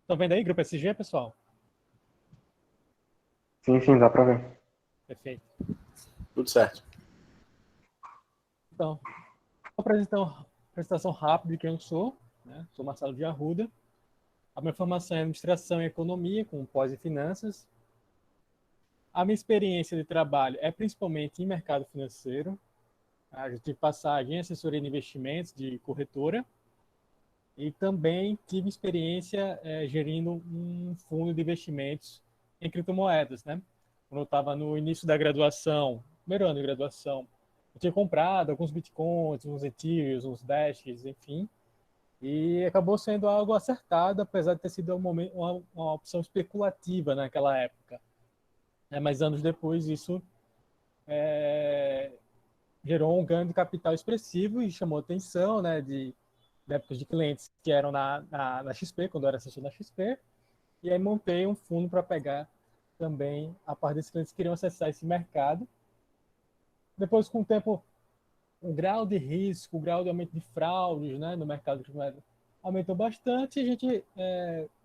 Estão vendo aí, Grupo SG, pessoal? Sim, sim, dá para ver. Perfeito. Tudo certo. Então, uma apresentação rápida de quem eu sou, né? Sou Marcelo de Arruda. A minha formação é em Administração e Economia, com pós em Finanças. A minha experiência de trabalho é principalmente em mercado financeiro. Eu tive passagem em assessoria de investimentos de corretora e também tive experiência gerindo um fundo de investimentos em criptomoedas, né? Quando eu estava no início da graduação, primeiro ano de graduação, eu tinha comprado alguns bitcoins, uns ethereums, uns dashes, enfim, e acabou sendo algo acertado, apesar de ter sido uma opção especulativa naquela época. Mas anos depois isso é, gerou um ganho de capital expressivo e chamou atenção, né, de épocas de clientes que eram na XP, quando eu era assessor na XP, e aí montei um fundo para pegar também a parte desses clientes que queriam acessar esse mercado. Depois, com o tempo, o grau de risco, o grau de aumento de fraudes, né, no mercado de moeda aumentou bastante e a gente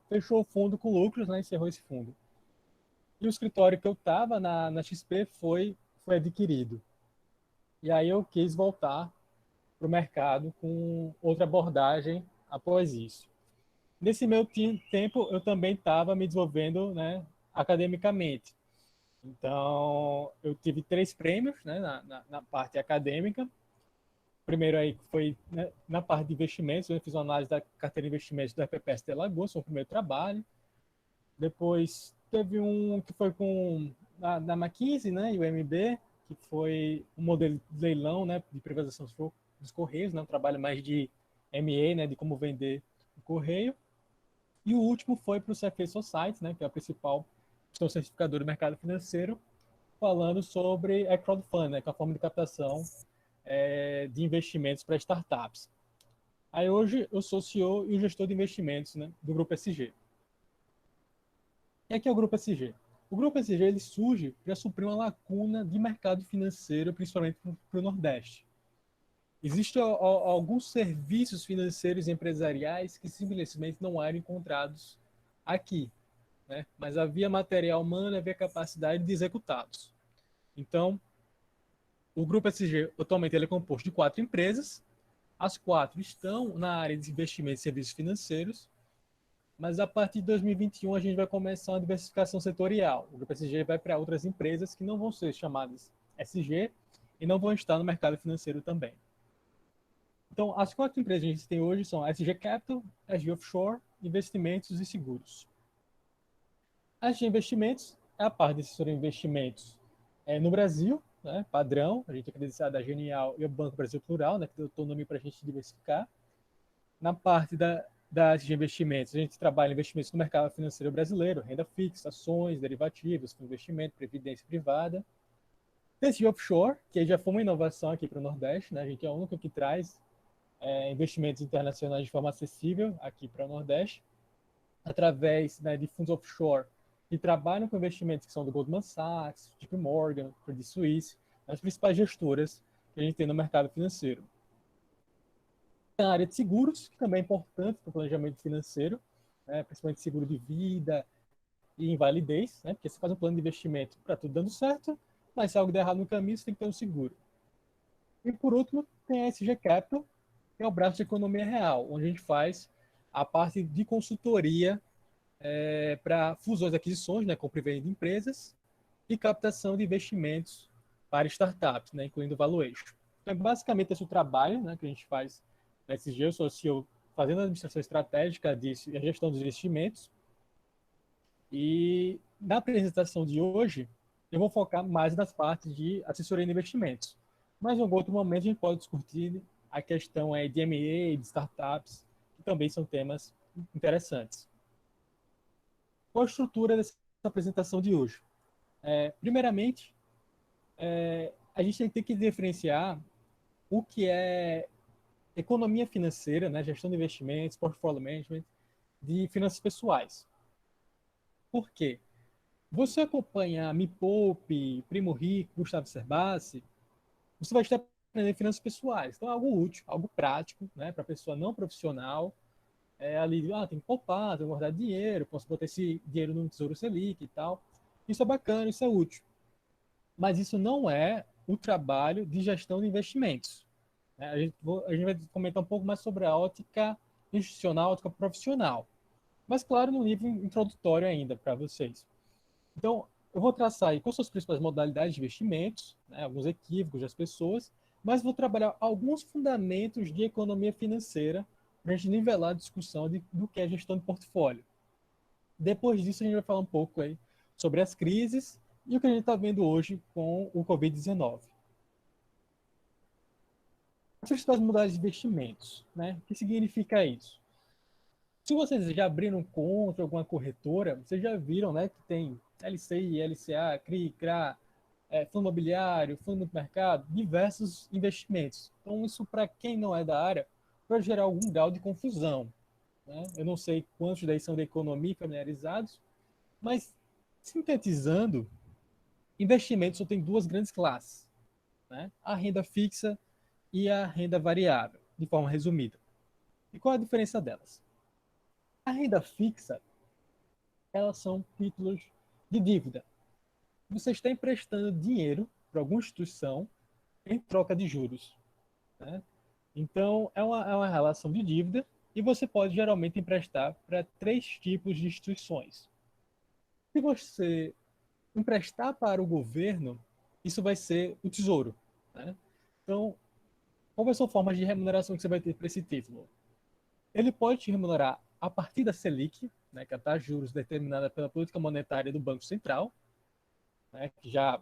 fechou o fundo com lucros, né, encerrou esse fundo. E o escritório que eu estava na XP foi adquirido. E aí eu quis voltar para o mercado com outra abordagem após isso. Nesse meu tempo, eu também estava me desenvolvendo, né, academicamente. Então, eu tive 3 prêmios, né, na parte acadêmica. O primeiro aí foi, né, na parte de investimentos, eu fiz uma análise da carteira de investimentos da FPS de Alagoas, foi o primeiro trabalho. Depois teve um que foi com na McKinsey, né, e o MB, que foi um modelo de leilão, né, de privatização dos correios, né, um trabalho mais de MA, né, de como vender o correio. E o último foi para o CFA Society, né, que é a principal instituição certificadora do mercado financeiro, falando sobre crowdfunding, né, que é a forma de captação de investimentos para startups. Aí hoje eu sou CEO e o gestor de investimentos, né, do Grupo SG. E aqui é o Grupo SG. O Grupo SG ele surge para suprir uma lacuna de mercado financeiro, principalmente para o Nordeste. Existem alguns serviços financeiros e empresariais que simplesmente não eram encontrados aqui, né? Mas havia material humano, havia capacidade de executá-los. Então, o Grupo SG atualmente ele é composto de 4 empresas. As 4 estão na área de investimentos e serviços financeiros, mas a partir de 2021 a gente vai começar uma diversificação setorial. O Grupo SG vai para outras empresas que não vão ser chamadas SG e não vão estar no mercado financeiro também. Então, as 4 empresas que a gente tem hoje são a SG Capital, a SG Offshore, Investimentos e Seguros. A SG Investimentos é a parte de assessoria de investimentos no Brasil, né, padrão. A gente é credenciado da Genial e o Banco Brasil Plural, né, que deu autonomia para a gente diversificar. Na parte da SG Investimentos, a gente trabalha em investimentos no mercado financeiro brasileiro, renda fixa, ações, derivativos, investimento, previdência privada. Tem a SG Offshore, que já foi uma inovação aqui para o Nordeste, né? A gente é a única que traz investimentos internacionais de forma acessível aqui para o Nordeste, através, né, de fundos offshore que trabalham com investimentos que são do Goldman Sachs, JP Morgan, Credit Suisse, as principais gestoras que a gente tem no mercado financeiro. Tem a área de seguros, que também é importante para o planejamento financeiro, né, principalmente seguro de vida e invalidez, né, porque você faz um plano de investimento para tudo dando certo, mas se algo der errado no caminho, você tem que ter um seguro. E por último, tem a SG Capital, que é o braço de economia real, onde a gente faz a parte de consultoria para fusões e aquisições, né, compra e venda de empresas, e captação de investimentos para startups, né, incluindo valuation. Então, é basicamente esse o trabalho, né, que a gente faz na SG. Eu sou CEO fazendo a administração estratégica disso e a gestão dos investimentos. E na apresentação de hoje, eu vou focar mais nas partes de assessoria de investimentos. Mas em algum outro momento a gente pode discutir a questão de M&A, de startups, que também são temas interessantes. Qual a estrutura dessa apresentação de hoje? Primeiramente, a gente tem que diferenciar o que é economia financeira, né, gestão de investimentos, portfolio management, de finanças pessoais. Por quê? Você acompanha Me Poupe, Primo Rico, Gustavo Cerbasi, você vai estar aprendendo finanças pessoais. Então, é algo útil, algo prático, né, para a pessoa não profissional, ali, tem que poupar, tem que guardar dinheiro, posso botar esse dinheiro no Tesouro Selic e tal. Isso é bacana, isso é útil. Mas isso não é o trabalho de gestão de investimentos, né? A gente vai comentar um pouco mais sobre a ótica institucional, a ótica profissional. Mas, claro, no nível introdutório ainda para vocês. Então, eu vou traçar aí quais são as principais modalidades de investimentos, né, alguns equívocos das pessoas, mas vou trabalhar alguns fundamentos de economia financeira para a gente nivelar a discussão do que é gestão de portfólio. Depois disso, a gente vai falar um pouco aí sobre as crises e o que a gente está vendo hoje com o Covid-19. As principais modalidades de investimentos, né? O que significa isso? Se vocês já abriram conta alguma corretora, vocês já viram, né, que tem LCI, LCA, CRI, CRA, fundo imobiliário, fundo multimercado, diversos investimentos. Então, isso para quem não é da área, pode gerar algum grau de confusão, né? Eu não sei quantos daí são da economia familiarizados, mas sintetizando, investimentos só tem duas grandes classes, né? A renda fixa e a renda variável, de forma resumida. E qual a diferença delas? A renda fixa, elas são títulos de dívida. Você está emprestando dinheiro para alguma instituição em troca de juros, né? Então, é uma relação de dívida e você pode geralmente emprestar para três tipos de instituições. Se você emprestar para o governo, isso vai ser o tesouro, né? Então, quais são formas de remuneração que você vai ter para esse título? Ele pode te remunerar a partir da Selic, né, que é a taxa de juros determinada pela política monetária do Banco Central, né, que já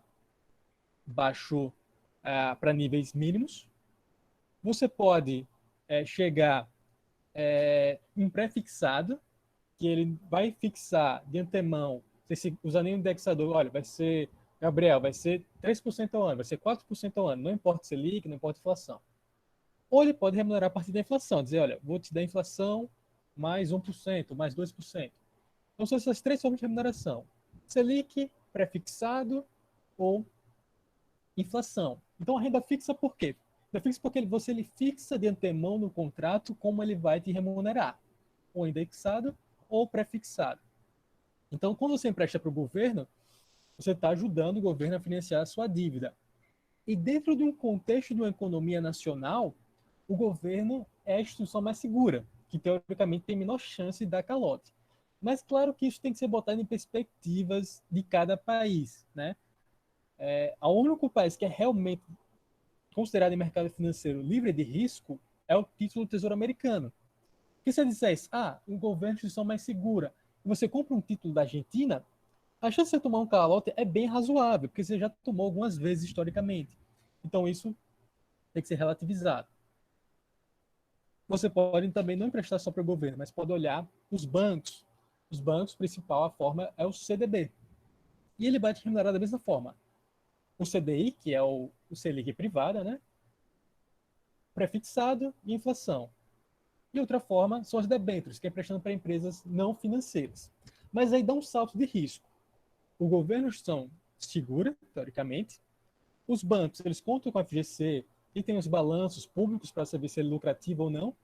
baixou para níveis mínimos. Você pode chegar em pré-fixado, que ele vai fixar de antemão, se usar nenhum indexador, olha, vai ser, Gabriel, vai ser 3% ao ano, vai ser 4% ao ano, não importa se é líquido, não importa a inflação. Ou ele pode remunerar a partir da inflação, dizer, olha, vou te dar inflação mais 1%, mais 2%. Então, são essas três formas de remuneração. Selic, pré-fixado ou inflação. Então, a renda fixa por quê? Renda fixa porque você ele fixa de antemão no contrato como ele vai te remunerar, ou indexado ou pré-fixado. Então, quando você empresta para o governo, você está ajudando o governo a financiar a sua dívida. E dentro de um contexto de uma economia nacional, o governo é a instituição mais segura, que teoricamente tem menor chance de dar calote. Mas claro que isso tem que ser botado em perspectivas de cada país, né? O único país que é realmente considerado em mercado financeiro livre de risco é o título do Tesouro Americano. Porque se você dissesse, o governo é a instituição mais segura, e você compra um título da Argentina, a chance de você tomar um calote é bem razoável, porque você já tomou algumas vezes historicamente. Então isso tem que ser relativizado. Você pode também não emprestar só para o governo, mas pode olhar os bancos. Os bancos, principal, a forma é o CDB. E ele vai te remunerar da mesma forma. O CDI, que é o Selic privada, né? Prefixado e inflação. E outra forma são as debêntures, que é emprestando para empresas não financeiras. Mas aí dá um salto de risco. O governo são segura, teoricamente. Os bancos, eles contam com a FGC e tem os balanços públicos para saber se é lucrativo ou não.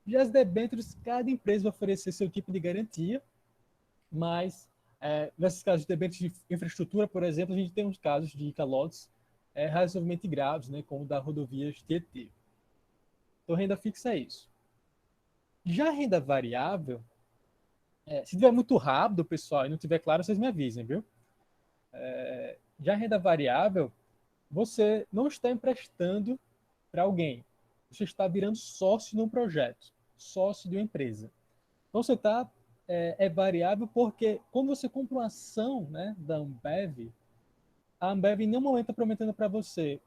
Já as debêntures, cada empresa vai oferecer seu tipo de garantia, mas nesses casos de debêntures de infraestrutura, por exemplo, a gente tem uns casos de calotes razoavelmente graves, né, como o da rodovia Tietê. Então, renda fixa é isso. Já a renda variável, se tiver muito rápido, pessoal, e não tiver claro, vocês me avisem, viu? Já a renda variável, você não está emprestando para alguém. Você está virando sócio de um projeto, sócio de uma empresa. Então, você está variável porque quando você compra uma ação, né, da Ambev, a Ambev em nenhum momento está prometendo para você,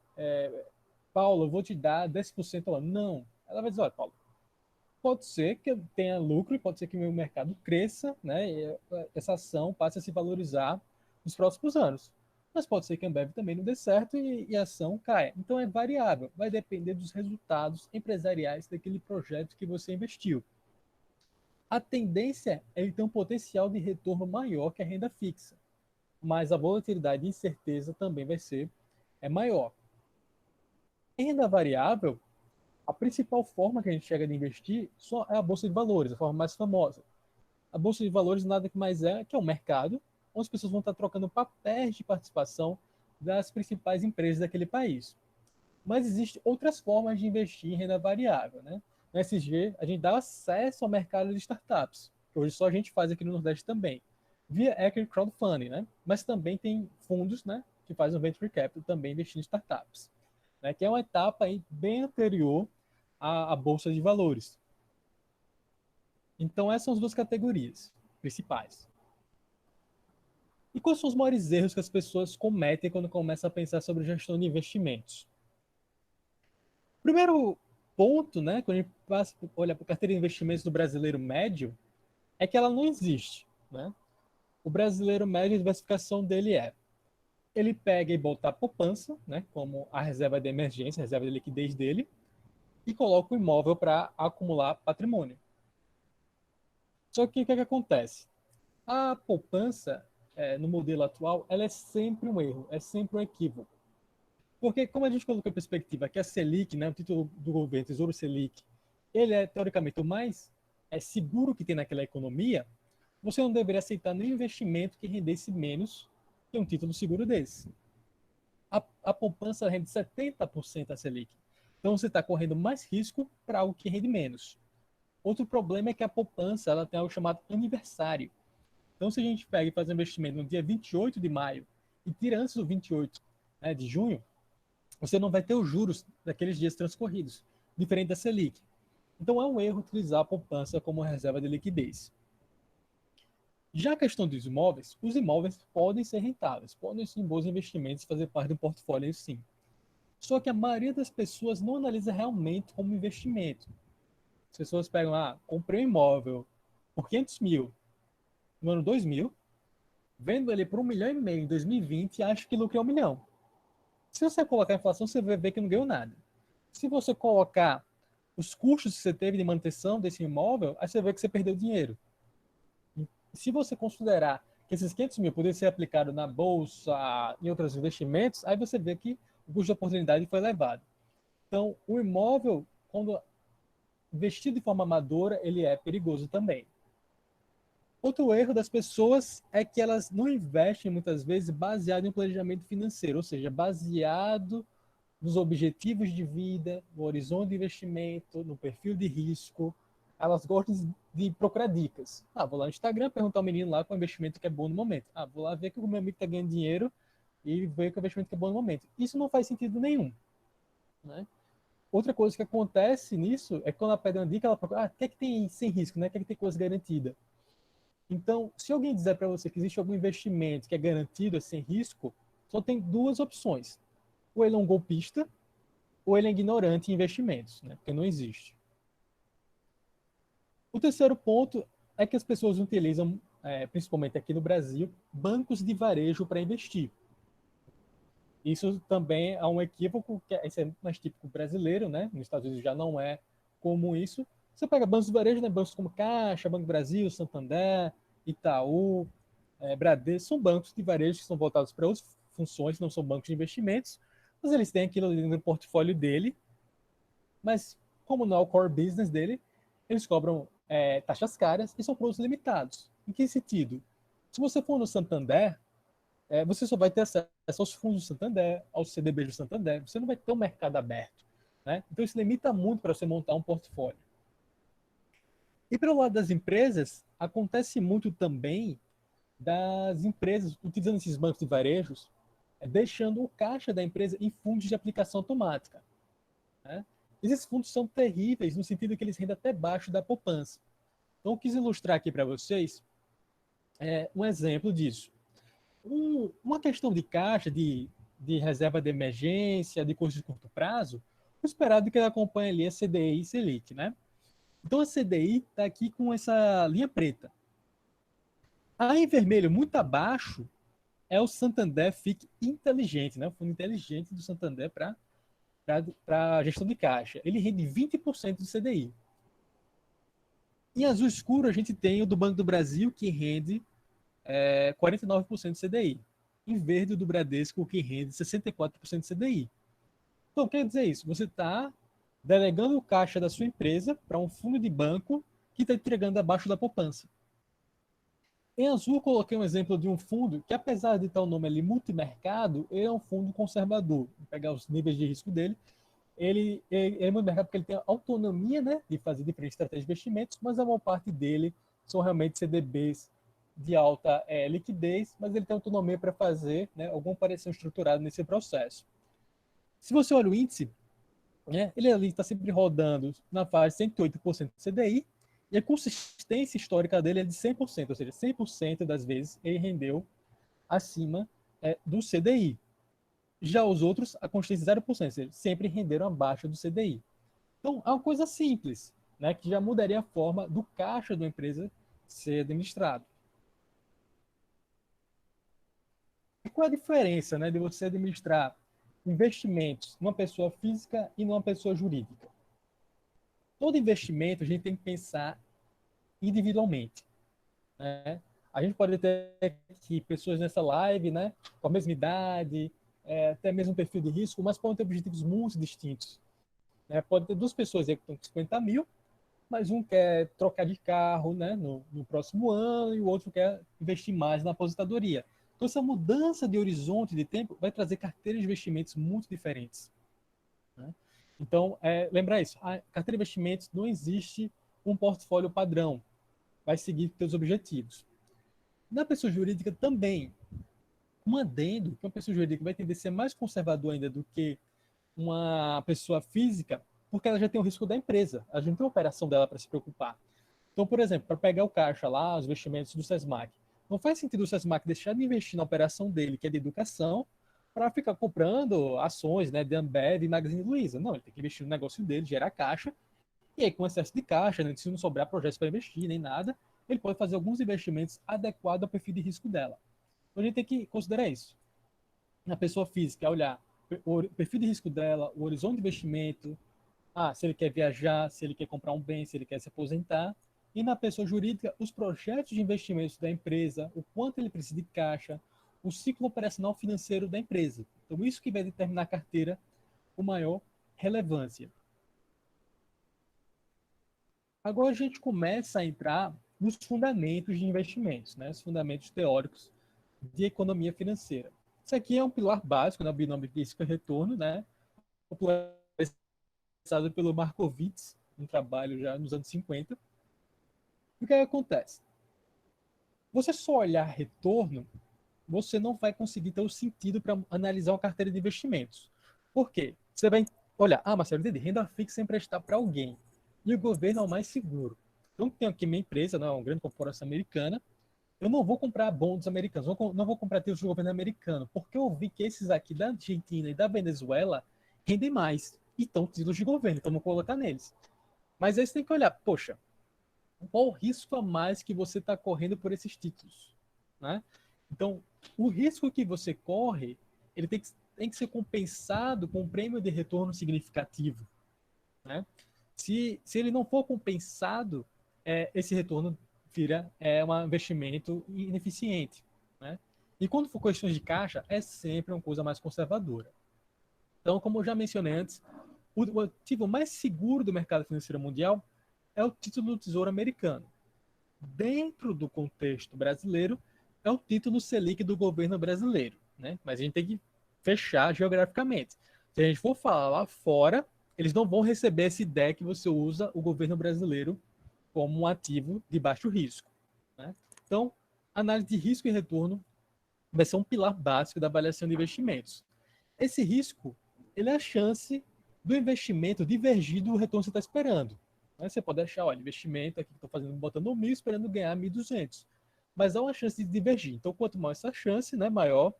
Paulo, eu vou te dar 10% ao ano. Não. Ela vai dizer, olha, Paulo, pode ser que eu tenha lucro e pode ser que o meu mercado cresça, né, e essa ação passe a se valorizar nos próximos anos. Mas pode ser que a Ambev também não dê certo e a ação caia. Então é variável, vai depender dos resultados empresariais daquele projeto que você investiu. A tendência é ele ter um potencial de retorno maior que a renda fixa, mas a volatilidade e incerteza também vai ser maior. Em renda variável, A principal forma que a gente chega de investir só é a Bolsa de Valores, a forma mais famosa. A Bolsa de Valores nada que mais é que é um mercado onde as pessoas vão estar trocando papéis de participação das principais empresas daquele país. Mas existem outras formas de investir em renda variável, né? No SG, a gente dá acesso ao mercado de startups, que hoje só a gente faz aqui no Nordeste também, via Equity Crowdfunding, né? Mas também tem fundos, né, que fazem o Venture Capital também investindo em startups, né? Que é uma etapa aí bem anterior à Bolsa de Valores. Então, essas são as duas categorias principais. E quais são os maiores erros que as pessoas cometem quando começam a pensar sobre gestão de investimentos? Primeiro ponto, né, quando a gente olha para a carteira de investimentos do brasileiro médio, é que ela não existe, né? O brasileiro médio, a diversificação dele ele pega e bota a poupança, né, como a reserva de emergência, a reserva de liquidez dele, e coloca o imóvel para acumular patrimônio. Só que o que é que acontece? A poupança, no modelo atual, ela é sempre um erro, é sempre um equívoco. Porque, como a gente colocou em perspectiva que a Selic, né, o título do governo, Tesouro Selic, ele é, teoricamente, o mais seguro que tem naquela economia, você não deveria aceitar nenhum investimento que rendesse menos que um título seguro desse. A poupança rende 70% a Selic. Então, você está correndo mais risco para algo que rende menos. Outro problema é que a poupança ela tem algo chamado aniversário. Então, se a gente pega e faz um investimento no dia 28 de maio e tira antes do 28, né, de junho, você não vai ter os juros daqueles dias transcorridos, diferente da Selic. Então, é um erro utilizar a poupança como reserva de liquidez. Já a questão dos imóveis, os imóveis podem ser rentáveis, podem ser bons investimentos e fazer parte do portfólio, sim. Só que a maioria das pessoas não analisa realmente como investimento. As pessoas pegam, comprei um imóvel por 500 mil no ano 2000, vendo ele por 1,5 milhão em 2020 e acha que lucra 1 milhão. Se você colocar a inflação, você vai ver que não ganhou nada. Se você colocar os custos que você teve de manutenção desse imóvel, aí você vê que você perdeu dinheiro. E se você considerar que esses 500 mil poderiam ser aplicados na bolsa, em outros investimentos, aí você vê que o custo de oportunidade foi elevado. Então, o imóvel, quando investido de forma amadora, ele é perigoso também. Outro erro das pessoas é que elas não investem muitas vezes baseado em um planejamento financeiro, ou seja, baseado nos objetivos de vida, no horizonte de investimento, no perfil de risco. Elas gostam de procurar dicas. Vou lá no Instagram perguntar ao menino lá qual investimento que é bom no momento. Vou lá ver que o meu amigo está ganhando dinheiro e ver qual investimento que é bom no momento. Isso não faz sentido nenhum, né? Outra coisa que acontece nisso é que quando ela pede uma dica, ela procura, o que é que tem sem risco, né? O que é que tem coisa garantida? Então, se alguém dizer para você que existe algum investimento que é garantido, é sem risco, só tem duas opções. Ou ele é um golpista, ou ele é ignorante em investimentos, né? Porque não existe. O terceiro ponto é que as pessoas utilizam, principalmente aqui no Brasil, bancos de varejo para investir. Isso também é um equívoco, que esse é mais típico brasileiro, né? Nos Estados Unidos já não é comum isso. Você pega bancos de varejo, né? Bancos como Caixa, Banco do Brasil, Santander, Itaú, Bradesco, são bancos de varejo que são voltados para outras funções, não são bancos de investimentos, mas eles têm aquilo ali no portfólio dele, mas como não é o core business dele, eles cobram taxas caras e são produtos limitados. Em que sentido? Se você for no Santander, você só vai ter acesso aos fundos do Santander, aos CDBs do Santander, você não vai ter um mercado aberto, né? Então isso limita muito para você montar um portfólio. E pelo lado das empresas, acontece muito também das empresas utilizando esses bancos de varejos, deixando o caixa da empresa em fundos de aplicação automática, né? Esses fundos são terríveis no sentido que eles rendem até baixo da poupança. Então, eu quis ilustrar aqui para vocês um exemplo disso. Uma questão de caixa, de reserva de emergência, de custo de curto prazo, o esperado é que ele acompanhe ali a CDI e Selic, né? Então, a CDI está aqui com essa linha preta. A em vermelho, muito abaixo, é o Santander FIC Inteligente, né? O fundo inteligente do Santander para gestão de caixa. Ele rende 20% do CDI. Em azul escuro, a gente tem o do Banco do Brasil, que rende 49% do CDI. Em verde, o do Bradesco, que rende 64% do CDI. Então, quer dizer isso? Você está delegando o caixa da sua empresa para um fundo de banco que está entregando abaixo da poupança. Em azul, coloquei um exemplo de um fundo que, apesar de ter o nome ali multimercado, ele é um fundo conservador. Vou pegar os níveis de risco dele. Ele é multimercado porque ele tem autonomia, né, de fazer diferentes estratégias de investimentos, mas a maior parte dele são realmente CDBs de alta liquidez, mas ele tem autonomia para fazer, né, alguma operação estruturada nesse processo. Se você olha o índice, né, ele ali está sempre rodando na fase de 108% do CDI, e a consistência histórica dele é de 100%, ou seja, 100% das vezes ele rendeu acima do CDI. Já os outros, a consistência é 0%, ou seja, sempre renderam abaixo do CDI. Então, é uma coisa simples, né, que já mudaria a forma do caixa da empresa ser administrado. E qual é a diferença, né, de você administrar investimentos numa pessoa física e numa pessoa jurídica? Todo investimento a gente tem que pensar individualmente, né? A gente pode ter aqui pessoas nessa live, né, com a mesma idade, até mesmo perfil de risco, mas podem ter objetivos muito distintos, né? Pode ter duas pessoas aí que estão com 50 mil, mas um quer trocar de carro, né, no próximo ano e o outro quer investir mais na aposentadoria. Então, essa mudança de horizonte de tempo vai trazer carteiras de investimentos muito diferentes, né? Então, lembrar isso, a carteira de investimentos não existe um portfólio padrão, vai seguir seus objetivos. Na pessoa jurídica também, um adendo, que uma pessoa jurídica vai tender a ser mais conservador ainda do que uma pessoa física, porque ela já tem o risco da empresa, ela já não tem a operação dela para se preocupar. Então, por exemplo, para pegar o caixa lá, os investimentos do SESMAC, não faz sentido o SESMAC deixar de investir na operação dele, que é de educação, para ficar comprando ações, né, de Ambev e Magazine Luiza. Não, ele tem que investir no negócio dele, gerar caixa, e aí com excesso de caixa, né, se não sobrar projetos para investir, nem nada, ele pode fazer alguns investimentos adequados ao perfil de risco dela. Então, a gente tem que considerar isso. Na pessoa física, olhar o perfil de risco dela, o horizonte de investimento, se ele quer viajar, se ele quer comprar um bem, se ele quer se aposentar. E na pessoa jurídica, os projetos de investimentos da empresa, o quanto ele precisa de caixa, o ciclo operacional financeiro da empresa. Então, isso que vai determinar a carteira com maior relevância. Agora a gente começa a entrar nos fundamentos de investimentos, né? Os fundamentos teóricos de economia financeira. Isso aqui é um pilar básico, né? O binômio de risco e retorno, né? Popularizado pelo Markowitz, um trabalho já nos anos 50. O que acontece? Você só olhar retorno, você não vai conseguir ter o sentido para analisar uma carteira de investimentos. Por quê? Você vai olhar, Marcelo, entendi, renda fixa é emprestar para alguém. E o governo é o mais seguro. Então, tenho aqui minha empresa, né, uma grande corporação americana, eu não vou comprar bons americanos, não vou comprar títulos do governo americano, porque eu vi que esses aqui da Argentina e da Venezuela rendem mais. E estão títulos de governo, então vou colocar neles. Mas aí você tem que olhar, poxa, qual o risco a mais que você está correndo por esses títulos, né? Então, o risco que você corre, ele tem que ser compensado com um prêmio de retorno significativo, né? Se ele não for compensado, esse retorno vira um investimento ineficiente, né? E quando for questões de caixa, é sempre uma coisa mais conservadora. Então, como eu já mencionei antes, o ativo mais seguro do mercado financeiro mundial é o título do Tesouro Americano. Dentro do contexto brasileiro, é o título Selic do governo brasileiro, né? Mas a gente tem que fechar geograficamente. Se a gente for falar lá fora, eles não vão receber essa ideia que você usa o governo brasileiro como um ativo de baixo risco, né? Então, análise de risco e retorno vai ser um pilar básico da avaliação de investimentos. Esse risco, ele é a chance do investimento divergir do retorno que você está esperando. Você pode achar, olha, investimento aqui que estou fazendo, botando 1.000, esperando ganhar 1.200. Mas há uma chance de divergir. Então, quanto maior essa chance, né, maior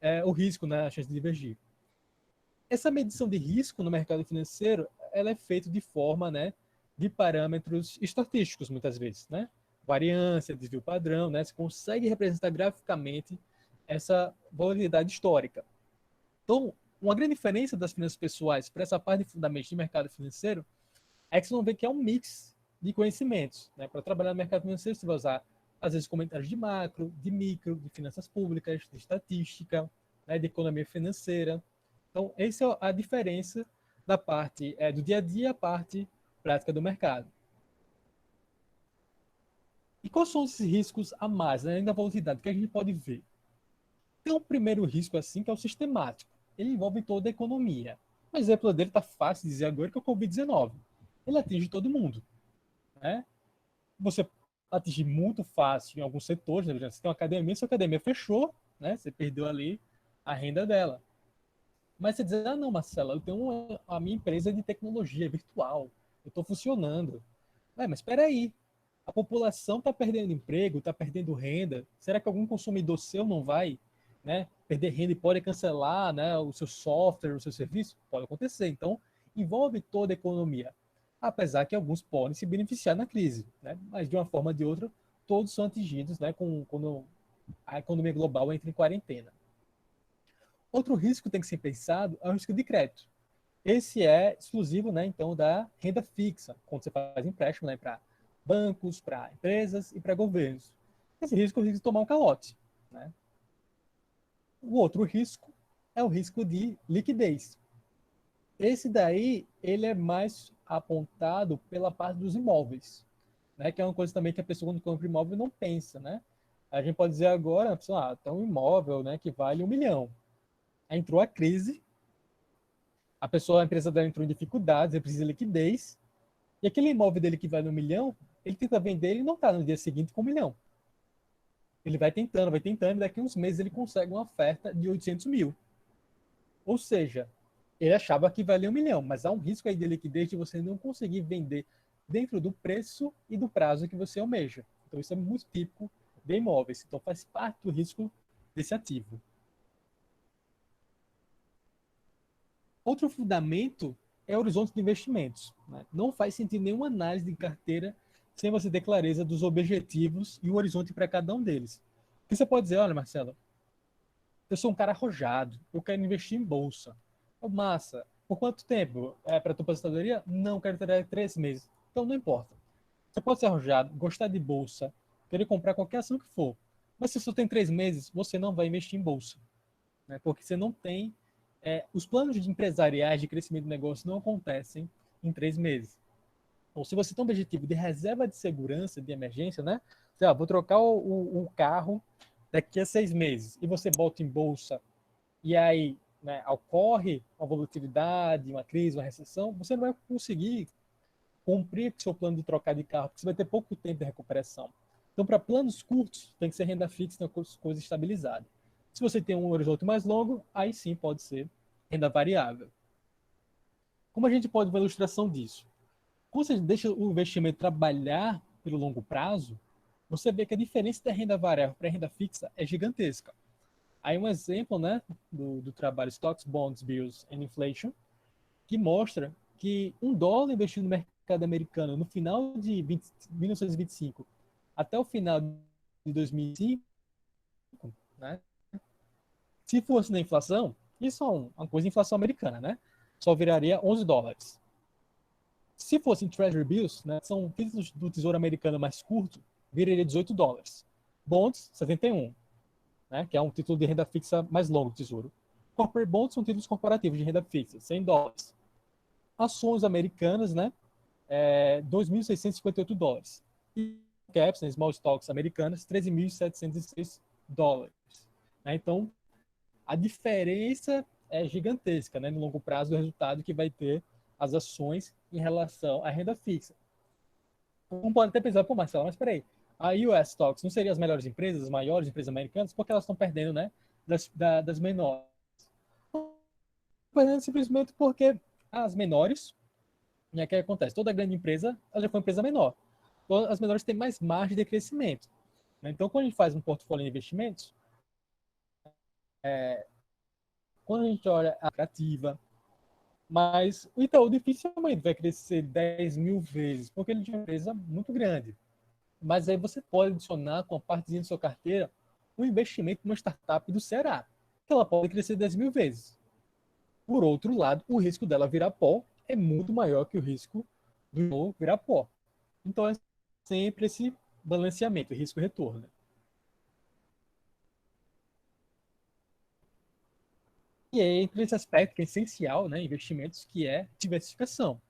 é o risco, né, a chance de divergir. Essa medição de risco no mercado financeiro, ela é feita de forma, né, de parâmetros estatísticos, muitas vezes, né? Variância, desvio padrão, né? Você consegue representar graficamente essa volatilidade histórica. Então, uma grande diferença das finanças pessoais para essa parte de fundamentos de mercado financeiro é que você não vê que é um mix de conhecimentos, né? Para trabalhar no mercado financeiro, você vai usar, às vezes, comentários de macro, de micro, de finanças públicas, de estatística, né? De economia financeira. Então, essa é a diferença da parte do dia a dia à parte prática do mercado. E quais são esses riscos a mais, né, na volatilidade, que a gente pode ver? Tem um primeiro risco, assim, que é o sistemático. Ele envolve toda a economia. O exemplo dele está fácil de dizer agora, que é o Covid-19. Ele atinge todo mundo, né? Você atinge muito fácil em alguns setores, né? Você tem uma academia, sua academia fechou, né? Você perdeu ali a renda dela. Mas você diz, ah, não, Marcela, eu tenho a minha empresa de tecnologia virtual, eu estou funcionando. Mas espera aí, a população está perdendo emprego, está perdendo renda. Será que algum consumidor seu não vai, né, perder renda e pode cancelar, né, o seu software, o seu serviço? Pode acontecer. Então, envolve toda a economia. Apesar que alguns podem se beneficiar na crise, né? Mas de uma forma ou de outra, todos são atingidos, né, quando a economia global entra em quarentena. Outro risco que tem que ser pensado é o risco de crédito. Esse é exclusivo, né, então, da renda fixa, quando você faz empréstimo, né, para bancos, para empresas e para governos. Esse risco é o risco de tomar um calote, né? O outro risco é o risco de liquidez. Esse daí, ele é mais apontado pela parte dos imóveis, né, que é uma coisa também que a pessoa quando compra imóvel não pensa, né? A gente pode dizer agora, tem um imóvel, né, que vale 1 milhão. Aí entrou a crise, a empresa dela entrou em dificuldades, ele precisa de liquidez, e aquele imóvel dele que vale 1 milhão, ele tenta vender e não está no dia seguinte com 1 milhão. Ele vai tentando, e daqui a uns meses ele consegue uma oferta de 800 mil. Ou seja, ele achava que valia 1 milhão, mas há um risco aí de liquidez de você não conseguir vender dentro do preço e do prazo que você almeja. Então isso é muito típico de imóveis. Então faz parte do risco desse ativo. Outro fundamento é o horizonte de investimentos, né? Não faz sentido nenhuma análise de carteira sem você ter clareza dos objetivos e o horizonte para cada um deles. Porque você pode dizer, olha, Marcelo, eu sou um cara arrojado, eu quero investir em bolsa. Oh, massa, por quanto tempo? É para a tua aposentadoria? Não, quero ter 3 meses. Então não importa. Você pode ser arrojado, gostar de bolsa, querer comprar qualquer ação que for. Mas se você tem 3 meses, você não vai investir em bolsa, né? Porque você não tem os planos de empresariais de crescimento do negócio não acontecem em 3 meses. Ou se você tem um objetivo de reserva de segurança, de emergência, né? Sei lá, vou trocar o carro daqui a 6 meses e você bota em bolsa e aí, né, ocorre uma volatilidade, uma crise, uma recessão, você não vai conseguir cumprir seu plano de trocar de carro, porque você vai ter pouco tempo de recuperação. Então, para planos curtos, tem que ser renda fixa, coisa estabilizada. Se você tem um horizonte mais longo, aí sim pode ser renda variável. Como a gente pode ver uma ilustração disso? Quando você deixa o investimento trabalhar pelo longo prazo, você vê que a diferença da renda variável para a renda fixa é gigantesca. Aí um exemplo, né, do trabalho Stocks, Bonds, Bills and Inflation, que mostra que $1 investido no mercado americano no final de 1925 até o final de 2005, né, se fosse na inflação, isso é uma coisa de inflação americana, né, só viraria $11. Se fossem Treasury Bills, né, são títulos do Tesouro Americano mais curto, viraria $18. Bonds, 71, né, que é um título de renda fixa mais longo do Tesouro. Corporate Bonds são títulos corporativos de renda fixa, $100. Ações americanas, né, $2.658. E caps, né, small stocks americanas, $13.706. Né? Então, a diferença é gigantesca, né, no longo prazo, do resultado que vai ter as ações em relação à renda fixa. Um pode até pensar, pô, Marcelo, mas peraí, a US Stocks não seriam as melhores empresas, as maiores empresas americanas, porque elas estão perdendo, né, das menores? Perdendo simplesmente porque as menores, né, que acontece? Toda grande empresa, ela já foi uma empresa menor. Então, as menores têm mais margem de crescimento. Né? Então, quando a gente faz um portfólio de investimentos, quando a gente olha a atrativa, mas o Itaú dificilmente vai crescer 10 mil vezes, porque ele é uma empresa muito grande. Mas aí você pode adicionar com a partezinha da sua carteira um investimento numa startup do Ceará, que ela pode crescer 10 mil vezes. Por outro lado, o risco dela virar pó é muito maior que o risco do virar pó. Então é sempre esse balanceamento, risco-retorno. E é entre esse aspecto que é essencial, né, investimentos, que é diversificação.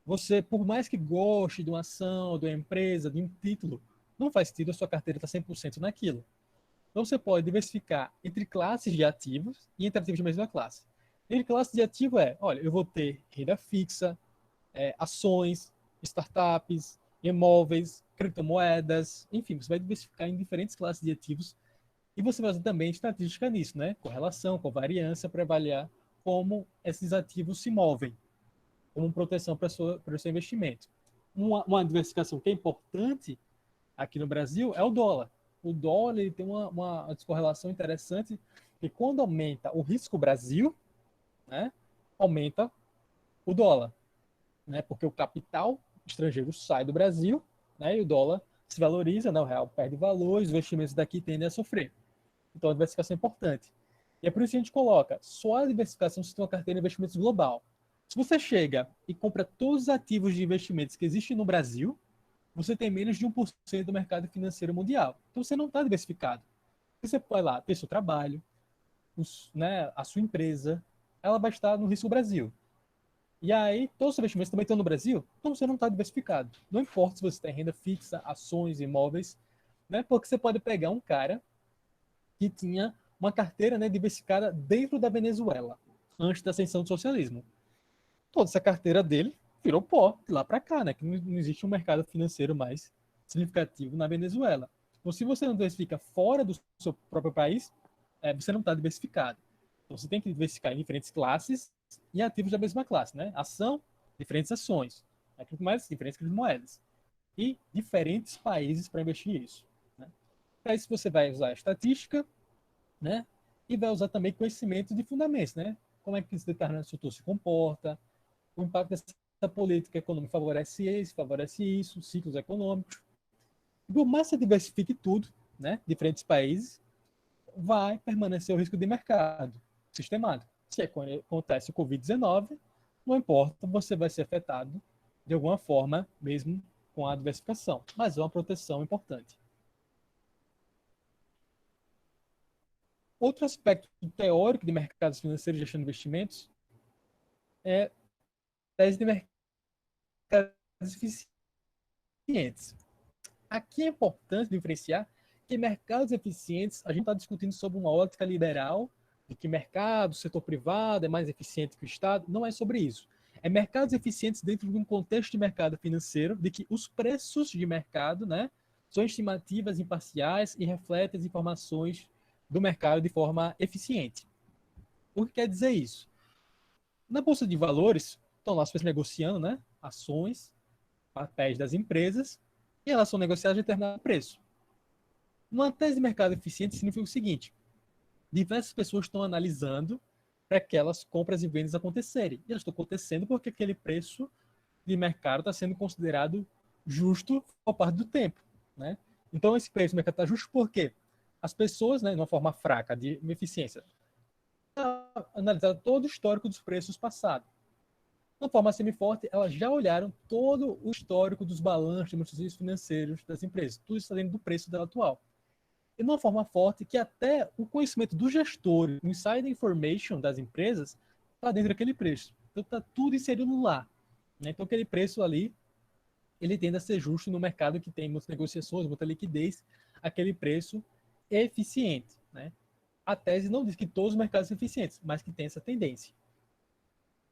Você, por mais que goste de uma ação, de uma empresa, de um título, não faz sentido a sua carteira estar 100% naquilo. Então você pode diversificar entre classes de ativos e entre ativos de mesma classe. Entre classes de ativo olha, eu vou ter renda fixa, ações, startups, imóveis, criptomoedas, enfim, você vai diversificar em diferentes classes de ativos e você vai fazer também estatística nisso, né? Correlação, covariância, para avaliar como esses ativos se movem, como proteção para o seu investimento. Uma diversificação que é importante aqui no Brasil é o dólar. O dólar ele tem uma descorrelação interessante, que quando aumenta o risco Brasil, né, aumenta o dólar, né, porque o capital estrangeiro sai do Brasil, né, e o dólar se valoriza, né, o real perde valor, os investimentos daqui tendem a sofrer. Então a diversificação é importante. E é por isso que a gente coloca só a diversificação se tem uma carteira de investimentos global. Se você chega e compra todos os ativos de investimentos que existem no Brasil, você tem menos de 1% do mercado financeiro mundial. Então você não está diversificado. Você vai lá ter seu trabalho, né, a sua empresa, ela vai estar no risco Brasil. E aí, todos os investimentos também estão no Brasil, então você não está diversificado. Não importa se você tem renda fixa, ações, imóveis, né, porque você pode pegar um cara que tinha uma carteira, né, diversificada dentro da Venezuela, antes da ascensão do socialismo. Toda essa carteira dele virou pó de lá para cá, né? Que não existe um mercado financeiro mais significativo na Venezuela. Então, se você não diversifica fora do seu próprio país, você não está diversificado. Então, você tem que diversificar em diferentes classes e ativos da mesma classe, né? Ação, diferentes ações, criptomoedas, diferentes criptomoedas. E diferentes países para investir isso. Né? Para isso, você vai usar estatística, né? E vai usar também conhecimento de fundamentos, né? Como é que esse determinado setor se comporta, o impacto dessa política econômica favorece isso, ciclos econômicos. E por mais que você diversifique tudo, né, diferentes países, vai permanecer o risco de mercado sistemático. Se acontece o Covid-19, não importa, você vai ser afetado de alguma forma, mesmo com a diversificação, mas é uma proteção importante. Outro aspecto teórico de mercados financeiros e gestão de investimentos é a tese de mercados eficientes. Aqui é importante diferenciar que mercados eficientes, a gente está discutindo sobre uma ótica liberal, de que mercado, setor privado é mais eficiente que o Estado. Não é sobre isso. É mercados eficientes dentro de um contexto de mercado financeiro, de que os preços de mercado, né, são estimativas imparciais e refletem as informações do mercado de forma eficiente. O que quer dizer isso? Na Bolsa de Valores, estão lá as pessoas negociando, né, ações, papéis das empresas, e elas são negociadas a determinado preço. Uma tese de mercado eficiente significa o seguinte: diversas pessoas estão analisando para aquelas compras e vendas acontecerem. E elas estão acontecendo porque aquele preço de mercado está sendo considerado justo ao parte do tempo. Né? Então, esse preço do mercado está justo porque as pessoas, né, de uma forma fraca de eficiência, analisaram todo o histórico dos preços passados. De uma forma semi-forte, elas já olharam todo o histórico dos balanços, demonstrações financeiros das empresas. Tudo está dentro do preço dela atual. E de uma forma forte que até o conhecimento do gestor, o insider information das empresas, está dentro daquele preço. Então está tudo inserido lá. Né? Então aquele preço ali, ele tende a ser justo no mercado que tem muitas negociações, muita liquidez, aquele preço é eficiente. Né? A tese não diz que todos os mercados são eficientes, mas que tem essa tendência.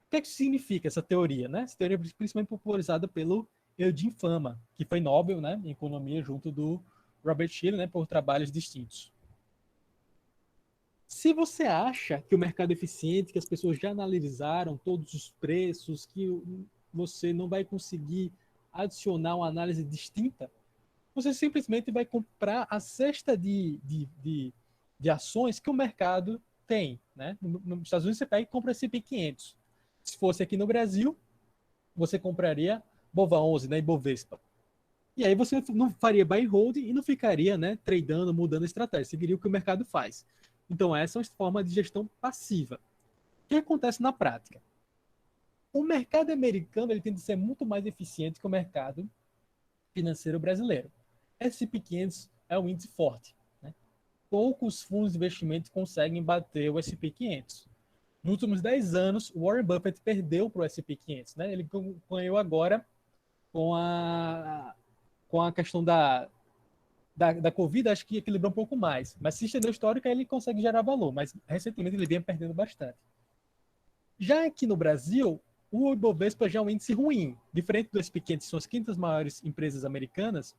O que é que significa essa teoria? Né? Essa teoria é principalmente popularizada pelo Eugene Fama, que foi Nobel, né, em economia junto do Robert Shiller, né, por trabalhos distintos. Se você acha que o mercado é eficiente, que as pessoas já analisaram todos os preços, que você não vai conseguir adicionar uma análise distinta, você simplesmente vai comprar a cesta de ações que o mercado tem. Né? Nos Estados Unidos você pega e compra S&P 500. Se fosse aqui no Brasil, você compraria Bova 11, né, Ibovespa. E aí você não faria buy and hold e não ficaria, né, tradando, mudando a estratégia. Seguiria o que o mercado faz. Então essa é uma forma de gestão passiva. O que acontece na prática? O mercado americano ele tende a ser muito mais eficiente que o mercado financeiro brasileiro. S&P 500 é um índice forte. Né? poucos fundos de investimento conseguem bater o S&P 500. Nos últimos 10 anos, o Warren Buffett perdeu para o S&P 500. Né? Ele ganhou agora com a questão da Covid, acho que equilibrou um pouco mais. Mas se estender o histórico, ele consegue gerar valor. Mas recentemente ele vinha perdendo bastante. Já aqui no Brasil, o Ibovespa já é um índice ruim. Diferente do S&P 500, que são as 500 maiores empresas americanas,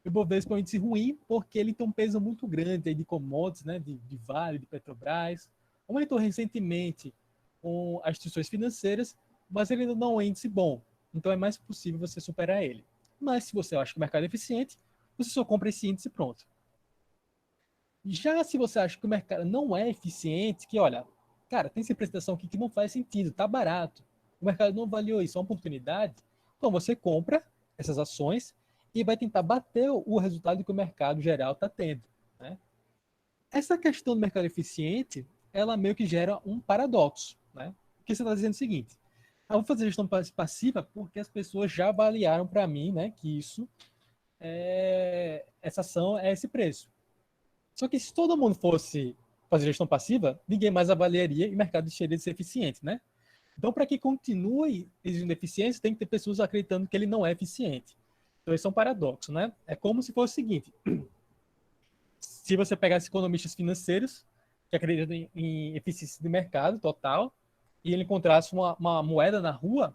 o Ibovespa é um índice ruim porque ele tem um peso muito grande aí de commodities, né, de Vale, de Petrobras. Aumentou recentemente com as instituições financeiras, mas ele ainda não é um índice bom. Então é mais possível você superar ele. Mas se você acha que o mercado é eficiente, você só compra esse índice e pronto. Já se você acha que o mercado não é eficiente, que olha, cara, tem essa prestação aqui que não faz sentido, tá barato, o mercado não avaliou isso, é uma oportunidade, então você compra essas ações e vai tentar bater o resultado que o mercado geral está tendo. Né? Essa questão do mercado eficiente, ela meio que gera um paradoxo. Né? Porque você está dizendo o seguinte, eu vou fazer gestão passiva porque as pessoas já avaliaram para mim, né, que essa ação é esse preço. Só que se todo mundo fosse fazer gestão passiva, ninguém mais avaliaria e o mercado deixaria de ser eficiente, né? Então, para que continue exigindo eficiência, tem que ter pessoas acreditando que ele não é eficiente. Então, esse é um paradoxo, né? É como se fosse o seguinte: se você pegasse economistas financeiros que acreditam em eficiência de mercado total e ele encontrasse uma moeda na rua,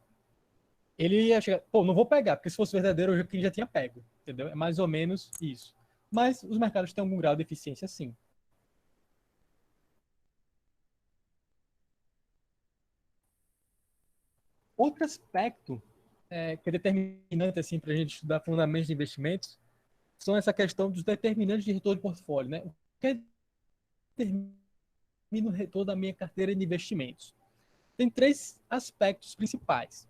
ele ia chegar, pô, não vou pegar, porque se fosse verdadeiro, eu já tinha pego, entendeu? É mais ou menos isso. Mas os mercados têm algum grau de eficiência, sim. Outro aspecto que é determinante assim, para a gente estudar fundamentos de investimentos são essa questão dos determinantes de retorno de portfólio. Né? O que determina o retorno da minha carteira de investimentos? Tem três aspectos principais.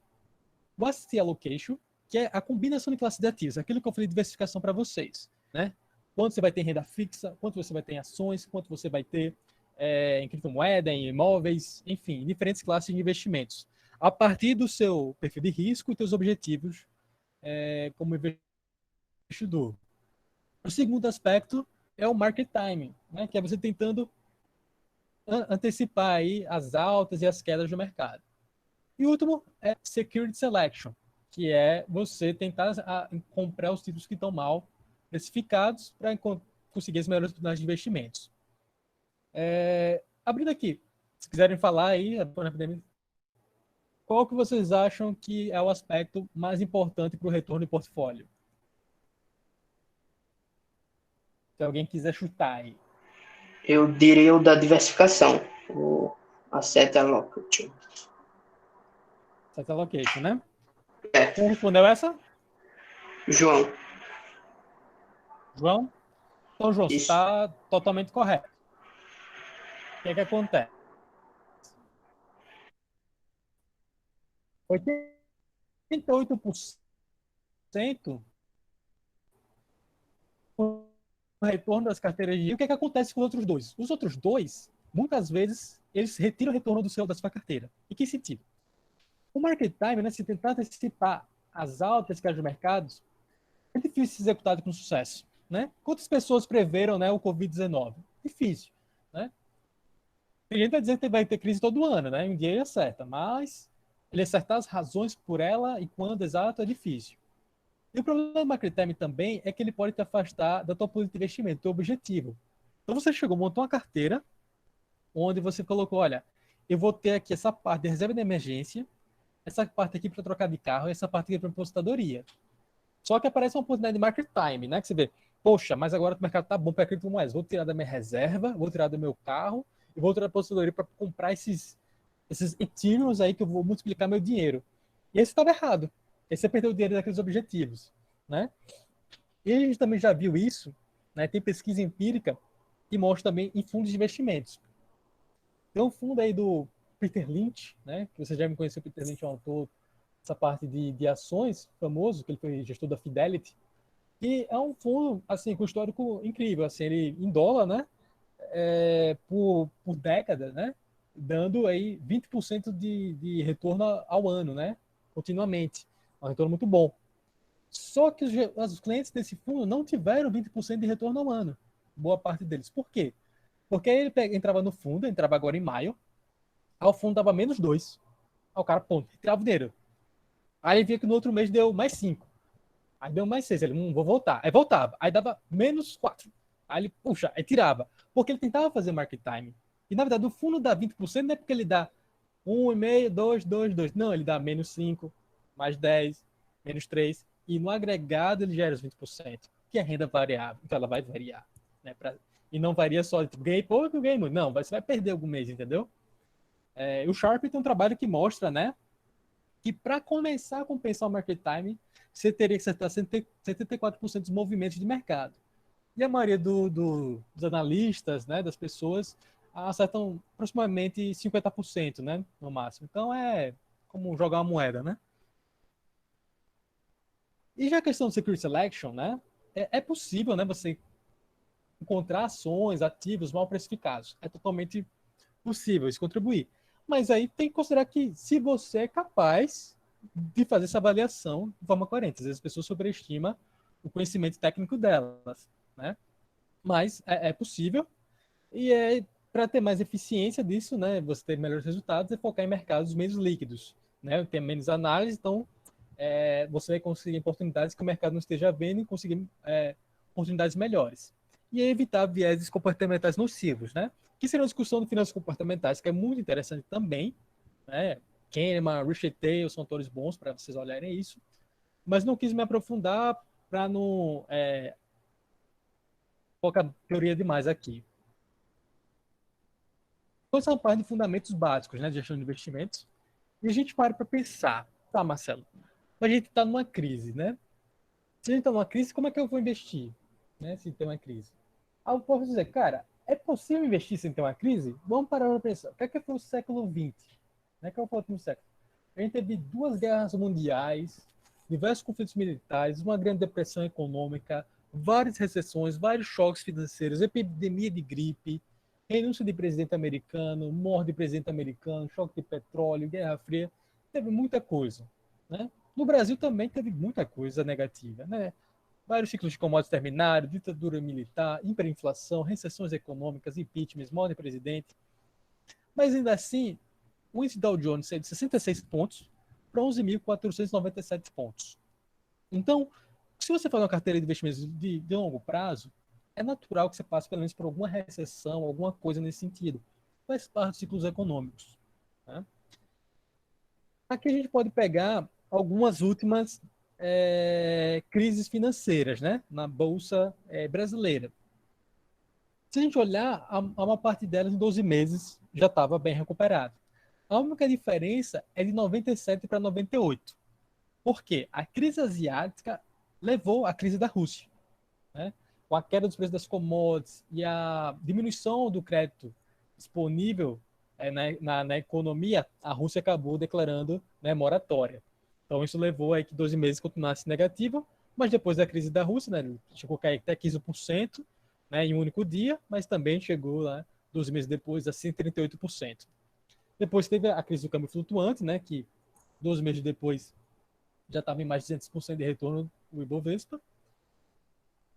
O asset allocation, que é a combinação de classes de ativos, aquilo que eu falei de diversificação para vocês. Né? Quanto você vai ter em renda fixa, quanto você vai ter em ações, quanto você vai ter em criptomoeda, em imóveis, enfim, diferentes classes de investimentos. A partir do seu perfil de risco e seus objetivos como investidor. O segundo aspecto é o market timing, né, que é você tentando antecipar aí as altas e as quedas do mercado. E o último é security selection, que é você tentar comprar os títulos que estão mal precificados para conseguir as melhores oportunidades de investimentos. Abrindo aqui, se quiserem falar aí, qual que vocês acham que é o aspecto mais importante para o retorno de portfólio? Se alguém quiser chutar aí. Eu diria o da diversificação, o asset allocation. Asset allocation, né? É, Quem respondeu essa? João, João? Então, João, você isso. está totalmente correto. O que é que acontece? 88% o retorno das carteiras de risco. O que é que acontece com os outros dois? Os outros dois, muitas vezes, eles retiram o retorno da sua carteira. Em que sentido? O market time, né, se tentar antecipar as altas que há dos mercados, é difícil ser executado com sucesso. Né? Quantas pessoas preveram, né, o Covid-19? Difícil. Né? Tem gente que vai dizer que vai ter crise todo ano, né? Um dia ele acerta, mas ele acertar as razões por ela e quando exato é difícil. E o problema do market time também é que ele pode te afastar da tua política de investimento, do teu objetivo. Então você chegou, montou uma carteira onde você colocou, olha, eu vou ter aqui essa parte de reserva de emergência, essa parte aqui para trocar de carro, essa parte aqui para aposentadoria. Só que aparece uma oportunidade de market time, né? Que você vê, poxa, mas agora o mercado tá bom para criptomoedas. Vou tirar da minha reserva, vou tirar do meu carro e vou tirar da aposentadoria para comprar esses Ethereums aí que eu vou multiplicar meu dinheiro. E esse estava errado. Esse você perdeu o dinheiro daqueles objetivos, né? E a gente também já viu isso, né? Tem pesquisa empírica que mostra também em fundos de investimentos. Tem um fundo aí do Peter Lynch, né? Que você já me conheceu, Peter Lynch é um autor dessa parte de ações famoso, que ele foi gestor da Fidelity, que é um fundo assim com histórico incrível, assim, ele em dólar, né? Por década, né? Dando aí 20% de retorno ao ano, né? Continuamente. É um retorno muito bom. Só que os clientes desse fundo não tiveram 20% de retorno ao ano. boa parte deles. Por quê? Porque ele entrava no fundo, entrava agora em maio, aí o fundo dava -2. Aí o cara, ponto, tirava o dinheiro. Aí ele via que no outro mês deu +5. Aí deu +6. Ele, vou voltar. Aí voltava. Aí dava -4. Aí ele, puxa, aí tirava. Porque ele tentava fazer market time. E na verdade, o fundo dá 20%, não é porque ele dá 1,5, 2, 2, 2. Não, ele dá -5, +10, -3. E no agregado ele gera os 20%, que é renda variável. Então ela vai variar. Né, e não varia só, tipo, ganhei pouco, ganhei muito. Não, você vai perder algum mês, entendeu? O Sharp tem um trabalho que mostra, né, que para começar a compensar o market time, você teria que acertar 74% dos movimentos de mercado. E a maioria dos analistas, né, das pessoas, acertam aproximadamente 50%, né, no máximo. Então é como jogar uma moeda, né? E já a questão do security selection, né, é possível, né, você encontrar ações, ativos mal precificados. É totalmente possível isso contribuir. Mas aí tem que considerar que se você é capaz de fazer essa avaliação de forma coerente. Às vezes as pessoas sobreestimam o conhecimento técnico delas, né? Mas é possível. E para ter mais eficiência disso, né? Você ter melhores resultados, é focar em mercados menos líquidos, né? Ter menos análise, então você vai conseguir oportunidades que o mercado não esteja vendo e conseguir oportunidades melhores. E evitar vieses comportamentais nocivos, né? Que seria uma discussão de finanças comportamentais, que é muito interessante também, né? Kahneman, Richard Taylor são autores bons para vocês olharem isso, mas não quis me aprofundar para não colocar teoria demais aqui. Então, essa é uma parte de fundamentos básicos, né, de gestão de investimentos. E a gente para pensar, tá, Marcelo, a gente está numa crise, né? Se a gente está numa crise, como é que eu vou investir, né, se tem uma crise? Aí eu posso dizer, cara, é possível investir sem ter uma crise? Vamos parar para pensar. O que é que foi o século XX? Né? Que é o último século? A gente teve 2 guerras mundiais, diversos conflitos militares, uma grande depressão econômica, várias recessões, vários choques financeiros, epidemia de gripe, renúncia de presidente americano, morte de presidente americano, choque de petróleo, Guerra Fria. Teve muita coisa. Né? No Brasil também teve muita coisa negativa. Né? Vários ciclos de commodities terminaram, ditadura militar, hiperinflação, recessões econômicas, impeachment, morte de presidente. Mas ainda assim, o índice Dow Jones saiu de 66 pontos para 11.497 pontos. Então, se você faz uma carteira de investimentos de longo prazo, é natural que você passe pelo menos por alguma recessão, alguma coisa nesse sentido. Faz parte dos ciclos econômicos. Né? Aqui a gente pode pegar algumas últimas crises financeiras, né, na Bolsa brasileira. Se a gente olhar, a uma parte delas em 12 meses já estava bem recuperado. A única diferença é de 97 para 98. Por quê? A crise asiática levou à crise da Rússia. Né? Com a queda dos preços das commodities e a diminuição do crédito disponível na economia, a Rússia acabou declarando, né, moratória. Então isso levou a que 12 meses continuasse negativo, mas depois da crise da Rússia, né, chegou a cair até 15%, né, em um único dia, mas também chegou lá 12 meses depois a 138%. Depois teve a crise do câmbio flutuante, né, que 12 meses depois já estava em mais de 200% de retorno do Ibovespa.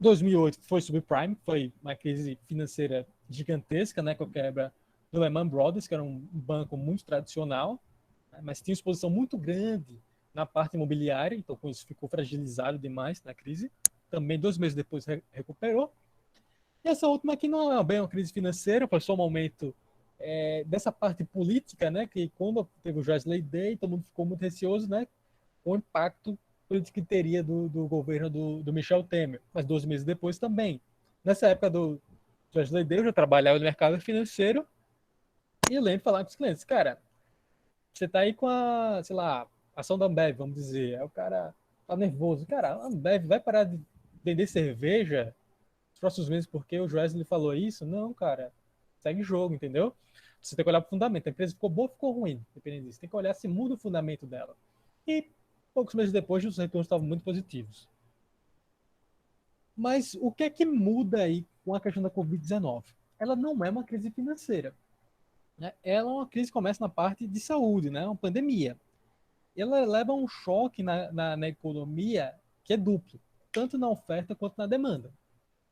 2008 foi subprime, foi uma crise financeira gigantesca, né, com a quebra do Lehman Brothers, que era um banco muito tradicional, né, mas tinha exposição muito grande na parte imobiliária, então com isso ficou fragilizado demais na crise. Também 2 meses depois recuperou. E essa última aqui não é bem uma crise financeira, foi só um momento dessa parte política, né, que quando teve o Joesley Day, todo mundo ficou muito receoso, né, com o impacto político que teria do governo do Michel Temer, mas 12 meses depois também. Nessa época do Joesley Day, eu já trabalhava no mercado financeiro e eu lembro de falar com os clientes, cara, você tá aí com a, sei lá, ação da Ambev, vamos dizer, aí o cara tá nervoso, cara, a Ambev vai parar de vender cerveja nos próximos meses porque o Joesley falou isso? Não, cara, segue jogo, entendeu? Você tem que olhar para o fundamento. A empresa ficou boa ou ficou ruim, dependendo disso. Tem que olhar se muda o fundamento dela. E poucos meses depois, os retornos estavam muito positivos. Mas o que é que muda aí com a questão da Covid-19? Ela não é uma crise financeira. Né? Ela é uma crise que começa na parte de saúde, né? Uma pandemia. Ela leva um choque na economia que é duplo, tanto na oferta quanto na demanda.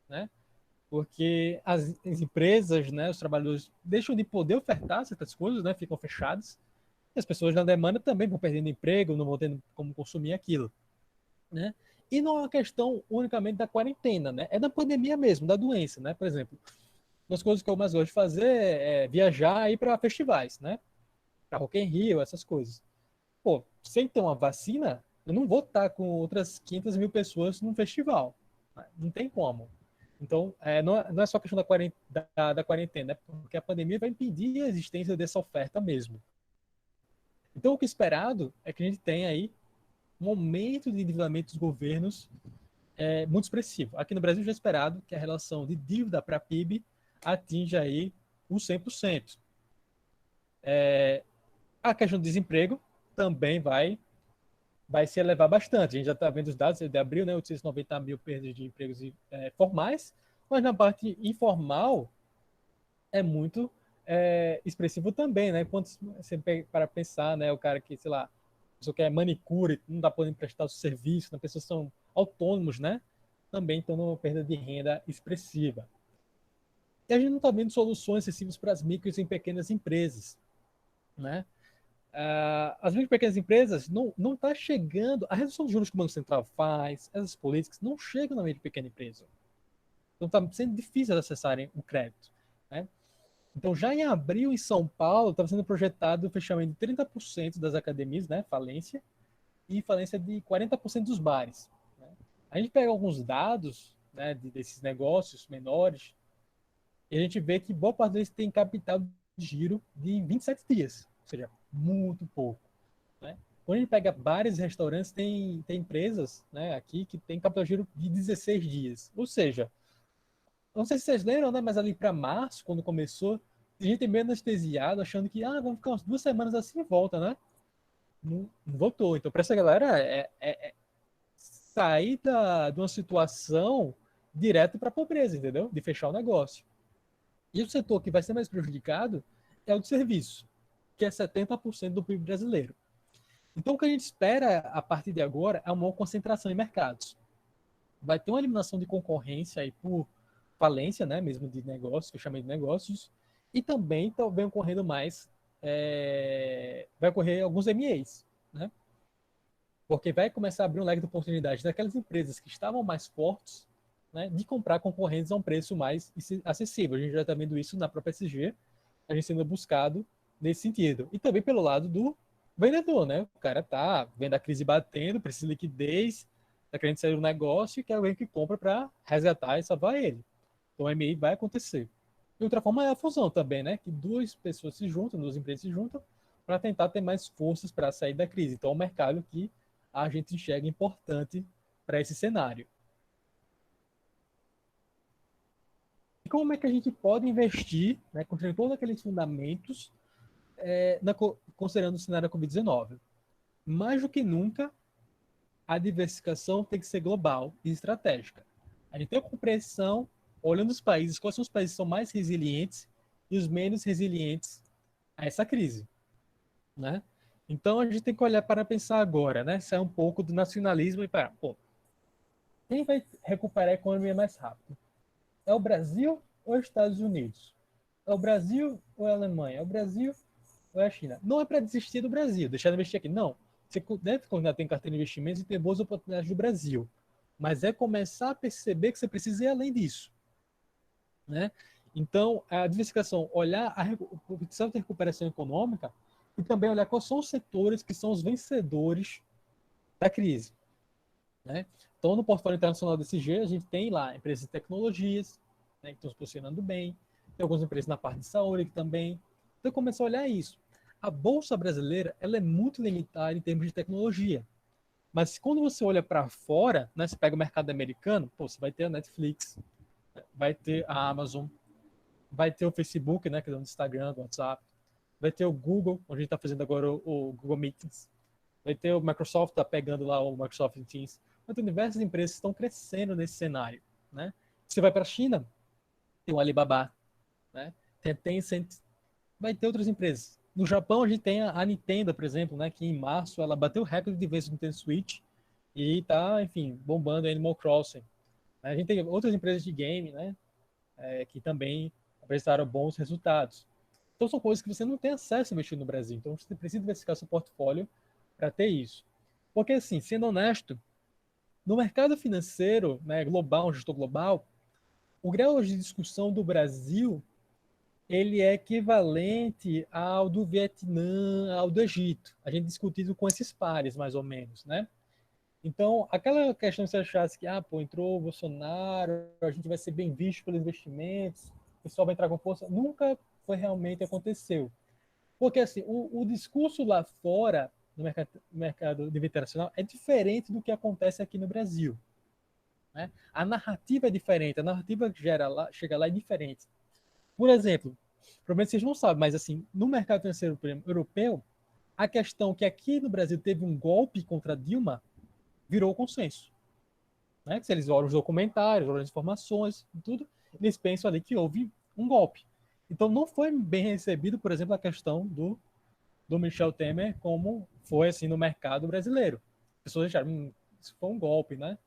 Né? porque as empresas, né, os trabalhadores deixam de poder ofertar certas coisas, né, ficam fechados, e as pessoas na demanda também vão perdendo emprego, não vão tendo como consumir aquilo, né? E não é uma questão unicamente da quarentena, né? É da pandemia mesmo, da doença, né? Por exemplo, uma das coisas que eu mais gosto de fazer é viajar e ir para festivais, né? Para Rock in Rio, essas coisas. Pô, sem ter uma vacina, eu não vou estar com outras 500 mil pessoas num festival. Não tem como. Então, não é só questão da quarentena, é porque a pandemia vai impedir a existência dessa oferta mesmo. Então, o que é esperado é que a gente tenha aí um aumento de endividamento dos governos muito expressivo. Aqui no Brasil já é esperado que a relação de dívida para PIB atinja aí os 100%. A questão do desemprego também vai se elevar bastante. A gente já está vendo os dados de abril, né, 890 mil perdas de empregos formais, mas na parte informal é muito expressivo também, né? Quando você para pensar, né, o cara que, sei lá, a pessoa que é manicure, não dá podendo prestar o serviço, né, pessoas são autônomos, né? Também estão numa perda de renda expressiva. E a gente não está vendo soluções acessíveis para as micros e pequenas empresas, né? As micro e pequenas empresas não está chegando, a redução de juros que o Banco Central faz, essas políticas não chegam na micro e pequena empresa. Então está sendo difícil de acessarem o crédito, né? Então, já em abril, em São Paulo, estava sendo projetado o fechamento de 30% das academias, né, falência, e falência de 40% dos bares. Né? A gente pega alguns dados, né, desses negócios menores e a gente vê que boa parte deles tem capital de giro de 27 dias, ou seja, muito pouco. Né? Quando a gente pega bares e restaurantes, tem empresas, né, aqui que tem capital de giro de 16 dias. Ou seja, não sei se vocês lembram, né, mas ali para março, quando começou, a gente meio anestesiado, achando que vamos ficar umas 2 semanas assim e volta, né? Não voltou. Então, para essa galera, sair de uma situação direto para a pobreza, entendeu? De fechar o negócio. E o setor que vai ser mais prejudicado é o de serviço, que é 70% do PIB brasileiro. Então, o que a gente espera a partir de agora é uma maior concentração em mercados. Vai ter uma eliminação de concorrência aí por falência, né, mesmo de negócios, fechamento de negócios, e também vem ocorrendo mais, vai ocorrer alguns M&As, né, porque vai começar a abrir um leque de oportunidades daquelas empresas que estavam mais fortes, né, de comprar concorrentes a um preço mais acessível. A gente já está vendo isso na própria SG, a gente sendo buscado nesse sentido. E também pelo lado do vendedor, né? O cara tá vendo a crise batendo, precisa de liquidez, tá querendo sair do negócio e quer alguém que compra para resgatar e salvar ele. Então o MI vai acontecer. E outra forma é a fusão também, né? Que duas pessoas se juntam, duas empresas se juntam para tentar ter mais forças para sair da crise. Então é um mercado que a gente enxerga importante para esse cenário. E como é que a gente pode investir, né, construindo todos aqueles fundamentos, considerando o cenário da Covid-19? Mais do que nunca, a diversificação tem que ser global e estratégica. A gente tem a compreensão, olhando os países, quais são os países que são mais resilientes e os menos resilientes a essa crise, né? Então a gente tem que olhar para pensar agora, né? Sair um pouco do nacionalismo e para, pô, quem vai recuperar a economia mais rápido? É o Brasil ou os Estados Unidos? É o Brasil ou é a Alemanha? É o Brasil ou é a China? Não é para desistir do Brasil, deixar de investir aqui. Não. Você deve continuar tendo carteira de investimentos e ter boas oportunidades do Brasil. Mas é começar a perceber que você precisa ir além disso. Né? Então, a diversificação, olhar o potencial de recuperação econômica e também olhar quais são os setores que são os vencedores da crise. Né? Então, no portfólio internacional desse SG, a gente tem lá empresas de tecnologias, né, que estão se posicionando bem, tem algumas empresas na parte de saúde que também. Então, começar a olhar isso. A Bolsa brasileira ela é muito limitada em termos de tecnologia. Mas quando você olha para fora, né, você pega o mercado americano, pô, você vai ter a Netflix, vai ter a Amazon, vai ter o Facebook, né, que é do Instagram, do WhatsApp, vai ter o Google, onde a gente está fazendo agora o Google Meetings, vai ter o Microsoft, está pegando lá o Microsoft Teams. Então, diversas empresas estão crescendo nesse cenário. Né? Você vai para a China, tem o Alibaba, né? Tem a Tencent, vai ter outras empresas. No Japão, a gente tem a Nintendo, por exemplo, né, que em março ela bateu o recorde de vendas no Nintendo Switch e está, enfim, bombando Animal Crossing. A gente tem outras empresas de game, né? que também apresentaram bons resultados. Então, são coisas que você não tem acesso a investir no Brasil. Então, você precisa diversificar seu portfólio para ter isso. Porque, assim, sendo honesto, no mercado financeiro, né, global, um gestor global, o grau de discussão do Brasil ele é equivalente ao do Vietnã, ao do Egito. A gente discutido com esses pares, mais ou menos, né? Então, aquela questão que você achasse que, entrou o Bolsonaro, a gente vai ser bem visto pelos investimentos, o pessoal vai entrar com força, nunca foi realmente aconteceu. Porque, assim, o discurso lá fora, no mercado de internacional, é diferente do que acontece aqui no Brasil. Né? A narrativa é diferente, a narrativa que chega lá é diferente. Por exemplo, provavelmente vocês não sabem, mas assim, no mercado financeiro europeu, a questão que aqui no Brasil teve um golpe contra Dilma virou consenso. Né? Se eles olham os documentários, olham as informações, tudo, eles pensam ali que houve um golpe. Então não foi bem recebido, por exemplo, a questão do Michel Temer como foi assim no mercado brasileiro. As pessoas acharam, isso foi um golpe, né?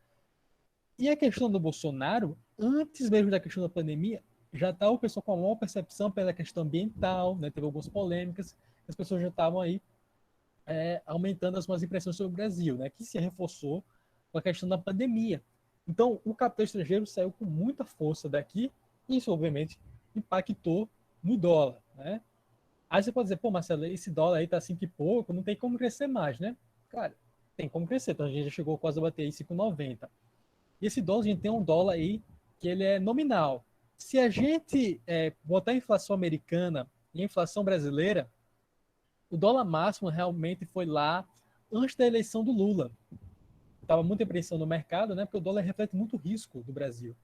E a questão do Bolsonaro, antes mesmo da questão da pandemia, já estava o pessoal com a maior percepção pela questão ambiental, né? Teve algumas polêmicas, as pessoas já estavam aí aumentando as suas impressões sobre o Brasil, né? Que se reforçou com a questão da pandemia. Então, o capital estrangeiro saiu com muita força daqui, e isso, obviamente, impactou no dólar, né? Aí você pode dizer, pô, Marcelo, esse dólar aí tá 5 e pouco, não tem como crescer mais, né? Cara, tem como crescer, então a gente já chegou quase a bater aí 5,90. E esse dólar, a gente tem um dólar aí que ele é nominal. Se a gente botar a inflação americana e a inflação brasileira, o dólar máximo realmente foi lá antes da eleição do Lula. Estava muita pressão no mercado, né? Porque o dólar reflete muito risco do Brasil.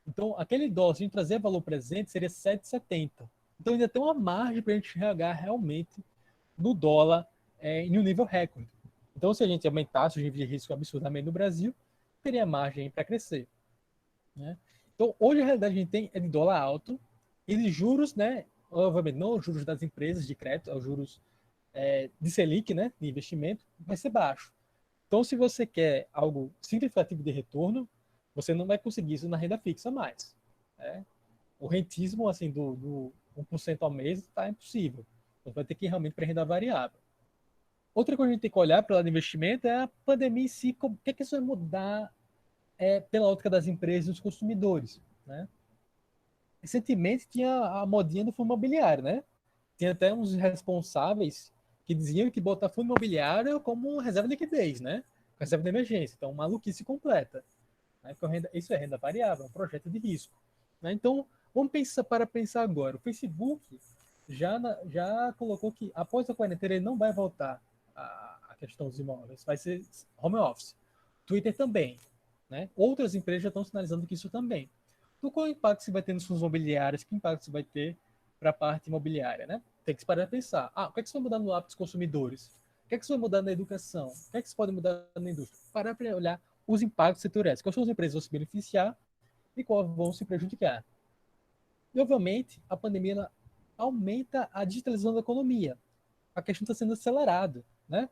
Então, aquele dólar, se a gente trazer valor presente, seria 7,70. Então, ainda tem uma margem para a gente chegar realmente no dólar em um nível recorde. Então, se a gente aumentasse o nível de risco absurdamente no Brasil, teria margem para crescer. Né? Então, hoje a realidade que a gente tem é de dólar alto e de juros, né? Obviamente, não os juros das empresas de crédito, os juros de Selic, né? De investimento, vai ser baixo. Então, se você quer algo significativo de retorno, você não vai conseguir isso na renda fixa mais. Né? O rentismo, assim, do 1% ao mês está impossível. Você vai ter que ir realmente para renda variável. Outra coisa que a gente tem que olhar para o lado de investimento é a pandemia em si, o que é que isso vai mudar pela ótica das empresas e dos consumidores. Né? Recentemente tinha a modinha do fundo imobiliário, né? Tinha até uns responsáveis que diziam que botar fundo imobiliário como reserva de liquidez, né? Reserva de emergência. Então, maluquice completa. Né? Isso é renda variável, é um projeto de risco. Né? Então, vamos pensar agora. O Facebook já colocou que após a quarentena ele não vai voltar a questão dos imóveis, vai ser home office. Twitter também. Né? Outras empresas já estão sinalizando que isso também. Então, qual é o impacto que vai ter nos fundos imobiliários? Que impacto isso vai ter para a parte imobiliária? Né? Tem que parar a pensar. O que é que isso vai mudar no hábito dos consumidores? O que é que isso vai mudar na educação? O que é que isso pode mudar na indústria? Parar para olhar os impactos setoriais. Quais são as empresas que vão se beneficiar e quais vão se prejudicar? E, obviamente, a pandemia aumenta a digitalização da economia. A questão está sendo acelerada, né?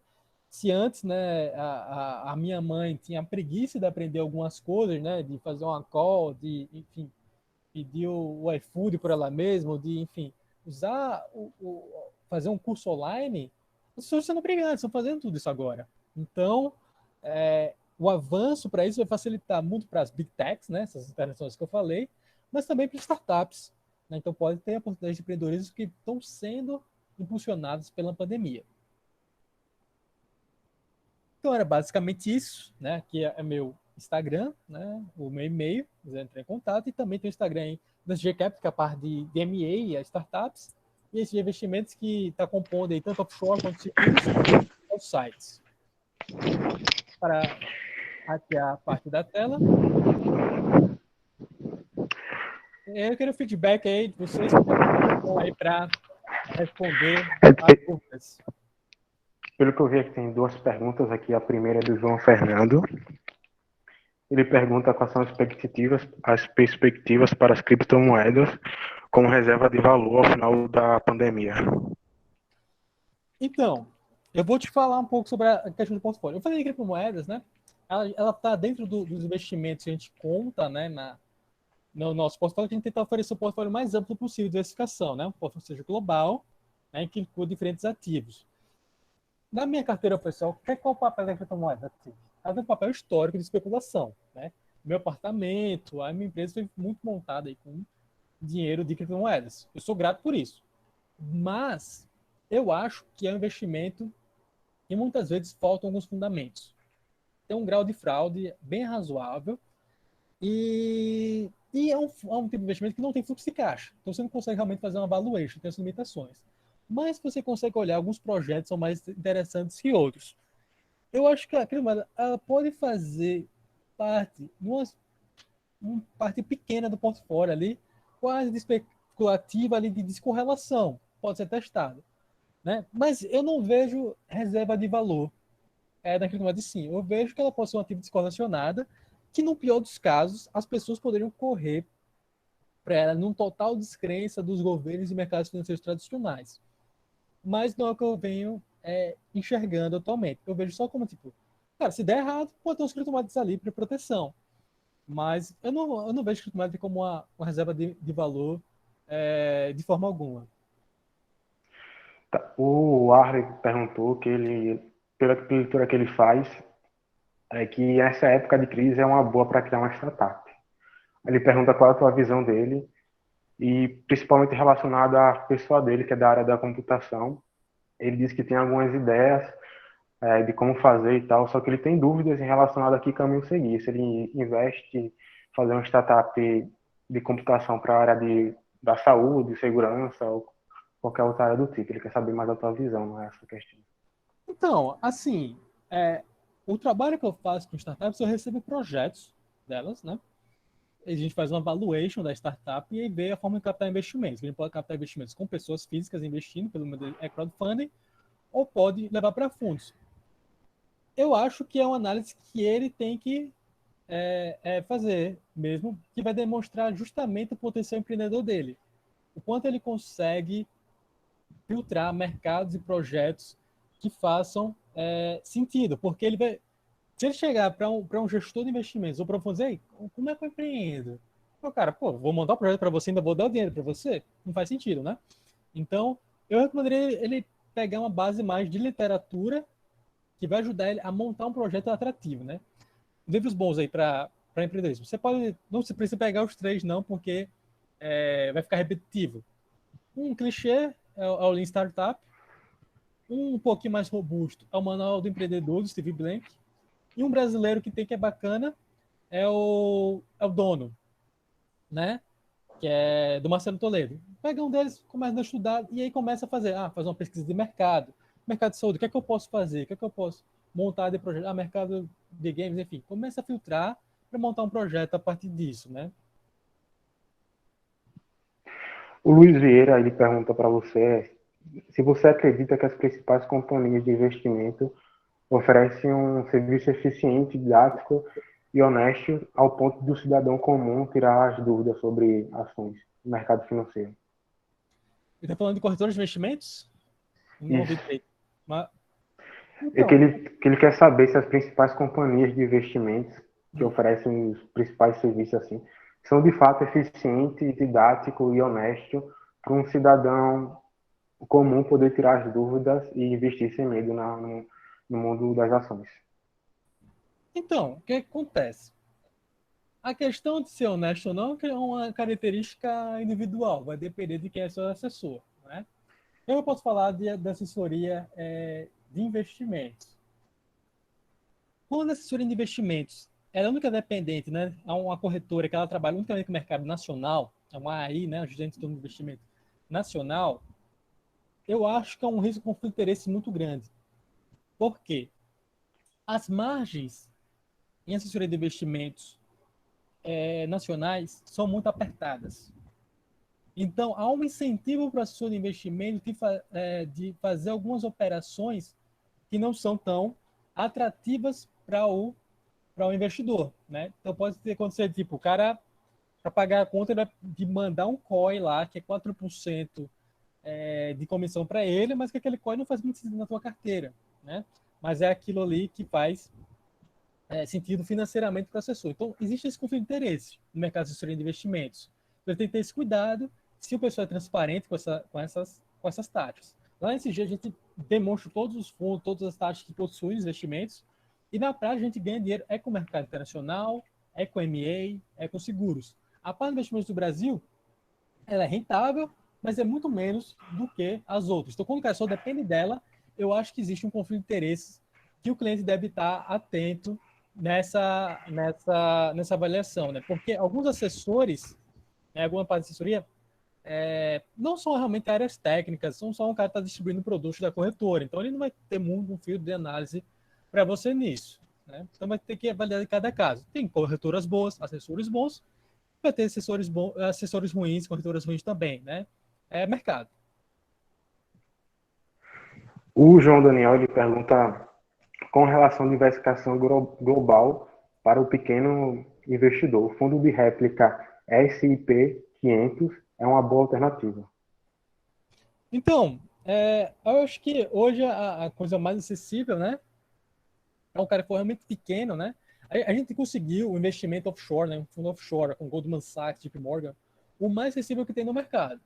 Se antes, né, a minha mãe tinha preguiça de aprender algumas coisas, né, de fazer uma call, de, enfim, pedir o iFood por ela mesma, de, enfim, usar fazer um curso online, as pessoas sendo obrigadas, estão fazendo tudo isso agora. Então, o avanço para isso vai facilitar muito para as big techs, né, essas internacionais que eu falei, mas também para startups. Né? Então, pode ter oportunidades de empreendedorismo que estão sendo impulsionados pela pandemia. Então era basicamente isso, né? Aqui é meu Instagram, né? O meu e-mail, se quiser entrar em contato, e também tem o Instagram aí da SG Capital, que é a parte de M&A e as startups, e esses investimentos que está compondo aí tanto offshore quanto seguros aos sites. Para hackear a parte da tela. Eu quero feedback aí de vocês aí para responder as dúvidas. Pelo que eu vi aqui, tem duas perguntas aqui. A primeira é do João Fernando. Ele pergunta quais são as perspectivas para as criptomoedas como reserva de valor ao final da pandemia. Então, eu vou te falar um pouco sobre a questão do portfólio. Eu falei de criptomoedas, né? Ela está dentro dos investimentos que a gente conta, né, no nosso portfólio, que a gente tenta oferecer o portfólio mais amplo possível de diversificação, né? Um portfólio seja global, né? Que inclua diferentes ativos. Na minha carteira pessoal, qual o papel da criptomoeda? Ela tem um papel histórico de especulação, né? Meu apartamento, a minha empresa foi muito montada aí com dinheiro de criptomoedas. Eu sou grato por isso. Mas eu acho que é um investimento e muitas vezes faltam alguns fundamentos. Tem um grau de fraude bem razoável e é um tipo de investimento que não tem fluxo de caixa. Então você não consegue realmente fazer uma valuation, tem as limitações. Mas você consegue olhar, alguns projetos são mais interessantes que outros. Eu acho que a criptomoeda ela pode fazer parte, uma parte pequena do portfólio ali, quase de especulativa ali de descorrelação. Pode ser testado. Né? Mas eu não vejo reserva de valor na criptomoeda, sim. Eu vejo que ela pode ser uma ativo descorrelacionada, que no pior dos casos, as pessoas poderiam correr para ela num total descrença dos governos e mercados financeiros tradicionais. Mas não é o que eu venho enxergando atualmente. Eu vejo só como, tipo, cara, se der errado, pode ter uns criptomoedas ali para proteção. Mas eu não vejo criptomoeda como uma reserva de valor de forma alguma. Tá. O Arley perguntou que ele, pela leitura que ele faz, é que essa época de crise é uma boa para criar uma startup. Ele pergunta qual é a tua visão dele e principalmente relacionada à pessoa dele, que é da área da computação. Ele diz que tem algumas ideias de como fazer e tal, só que ele tem dúvidas em relação a que caminho seguir. Se ele investe em fazer uma startup de computação para a área da saúde, segurança ou qualquer outra área do tipo. Ele quer saber mais da tua visão, não é essa questão. Então, assim, o trabalho que eu faço com startups, eu recebo projetos delas, né? A gente faz uma valuation da startup e aí vê a forma de captar investimentos. A gente pode captar investimentos com pessoas físicas investindo, pelo menos crowdfunding, ou pode levar para fundos. Eu acho que é uma análise que ele tem que fazer mesmo, que vai demonstrar justamente o potencial empreendedor dele. O quanto ele consegue filtrar mercados e projetos que façam sentido, porque ele vai, se ele chegar para um gestor de investimentos ou para dizer, como é que eu empreendo? O cara, vou montar um projeto para você, ainda vou dar o dinheiro para você? Não faz sentido, né? Então, eu recomendaria ele pegar uma base mais de literatura que vai ajudar ele a montar um projeto atrativo, né? Livros bons aí para empreendedorismo. Você pode, não se precisa pegar os três não, porque vai ficar repetitivo. Um clichê é o Lean Startup, um pouquinho mais robusto é o Manual do Empreendedor, do Steve Blank, e um brasileiro que tem que é bacana é o Dono, né? Que é do Marcelo Toledo. Pega um deles, começa a estudar e aí começa a fazer uma pesquisa de mercado de saúde, o que é que eu posso fazer, o que é que eu posso montar de projeto, mercado de games, enfim, começa a filtrar para montar um projeto a partir disso, né? O Luiz Vieira, ele pergunta para você se você acredita que as principais companhias de investimento oferecem um serviço eficiente, didático e honesto ao ponto do cidadão comum tirar as dúvidas sobre ações no mercado financeiro. Ele está falando de corretores de investimentos? Não ouvi Isso. direito. Mas, É então, que ele quer saber se as principais companhias de investimentos que oferecem os principais serviços assim são de fato eficiente, didático e honesto para um cidadão comum poder tirar as dúvidas e investir sem medo no mundo das ações. então, o que acontece? A questão de ser honesto ou não é uma característica individual, vai depender de quem é seu assessor, né? Eu posso falar de assessoria de investimentos. Quando a assessoria de investimentos ela é única dependente, né? É uma corretora que ela trabalha unicamente com o mercado nacional, é uma AI, né? Agente de investimento nacional, eu acho que é um risco de conflito de interesse muito grande. Por quê? As margens em assessoria de investimentos nacionais são muito apertadas. Então, há um incentivo para o assessor de investimento de fazer algumas operações que não são tão atrativas para o investidor, né? Então, pode acontecer, tipo, o cara, para pagar a conta, ele vai mandar um COI lá, que é 4% de comissão para ele, mas que aquele COI não faz muito sentido na tua carteira, né? Mas é aquilo ali que faz sentido financeiramente para o assessor. Então, existe esse conflito de interesse no mercado de assessoria de investimentos. Então, tem que ter esse cuidado se o pessoal é transparente com essas taxas. Lá nesse dia, a gente demonstra todos os fundos, todas as taxas que possuem os investimentos, e na prática, a gente ganha dinheiro com o mercado internacional, com M&A, com seguros. A parte de investimentos do Brasil, ela é rentável, mas é muito menos do que as outras. Então, quando o cara só depende dela, eu acho que existe um conflito de interesses que o cliente deve estar atento nessa avaliação, né? Porque alguns assessores, alguma parte de assessoria, não são realmente áreas técnicas, são só um cara que está distribuindo produtos da corretora. Então, ele não vai ter muito um fio de análise para você nisso, né? Então, vai ter que avaliar de cada caso. Tem corretoras boas, assessores bons, vai ter assessores ruins, corretoras ruins também, né? É mercado. O João Daniel ele pergunta com relação à diversificação global para o pequeno investidor. O fundo de réplica S&P 500 é uma boa alternativa. Então, eu acho que hoje a coisa mais acessível, né? É um cara que for realmente pequeno, né? A gente conseguiu o investimento offshore, né? Um fundo offshore com Goldman Sachs, JP Morgan, o mais acessível que tem no mercado,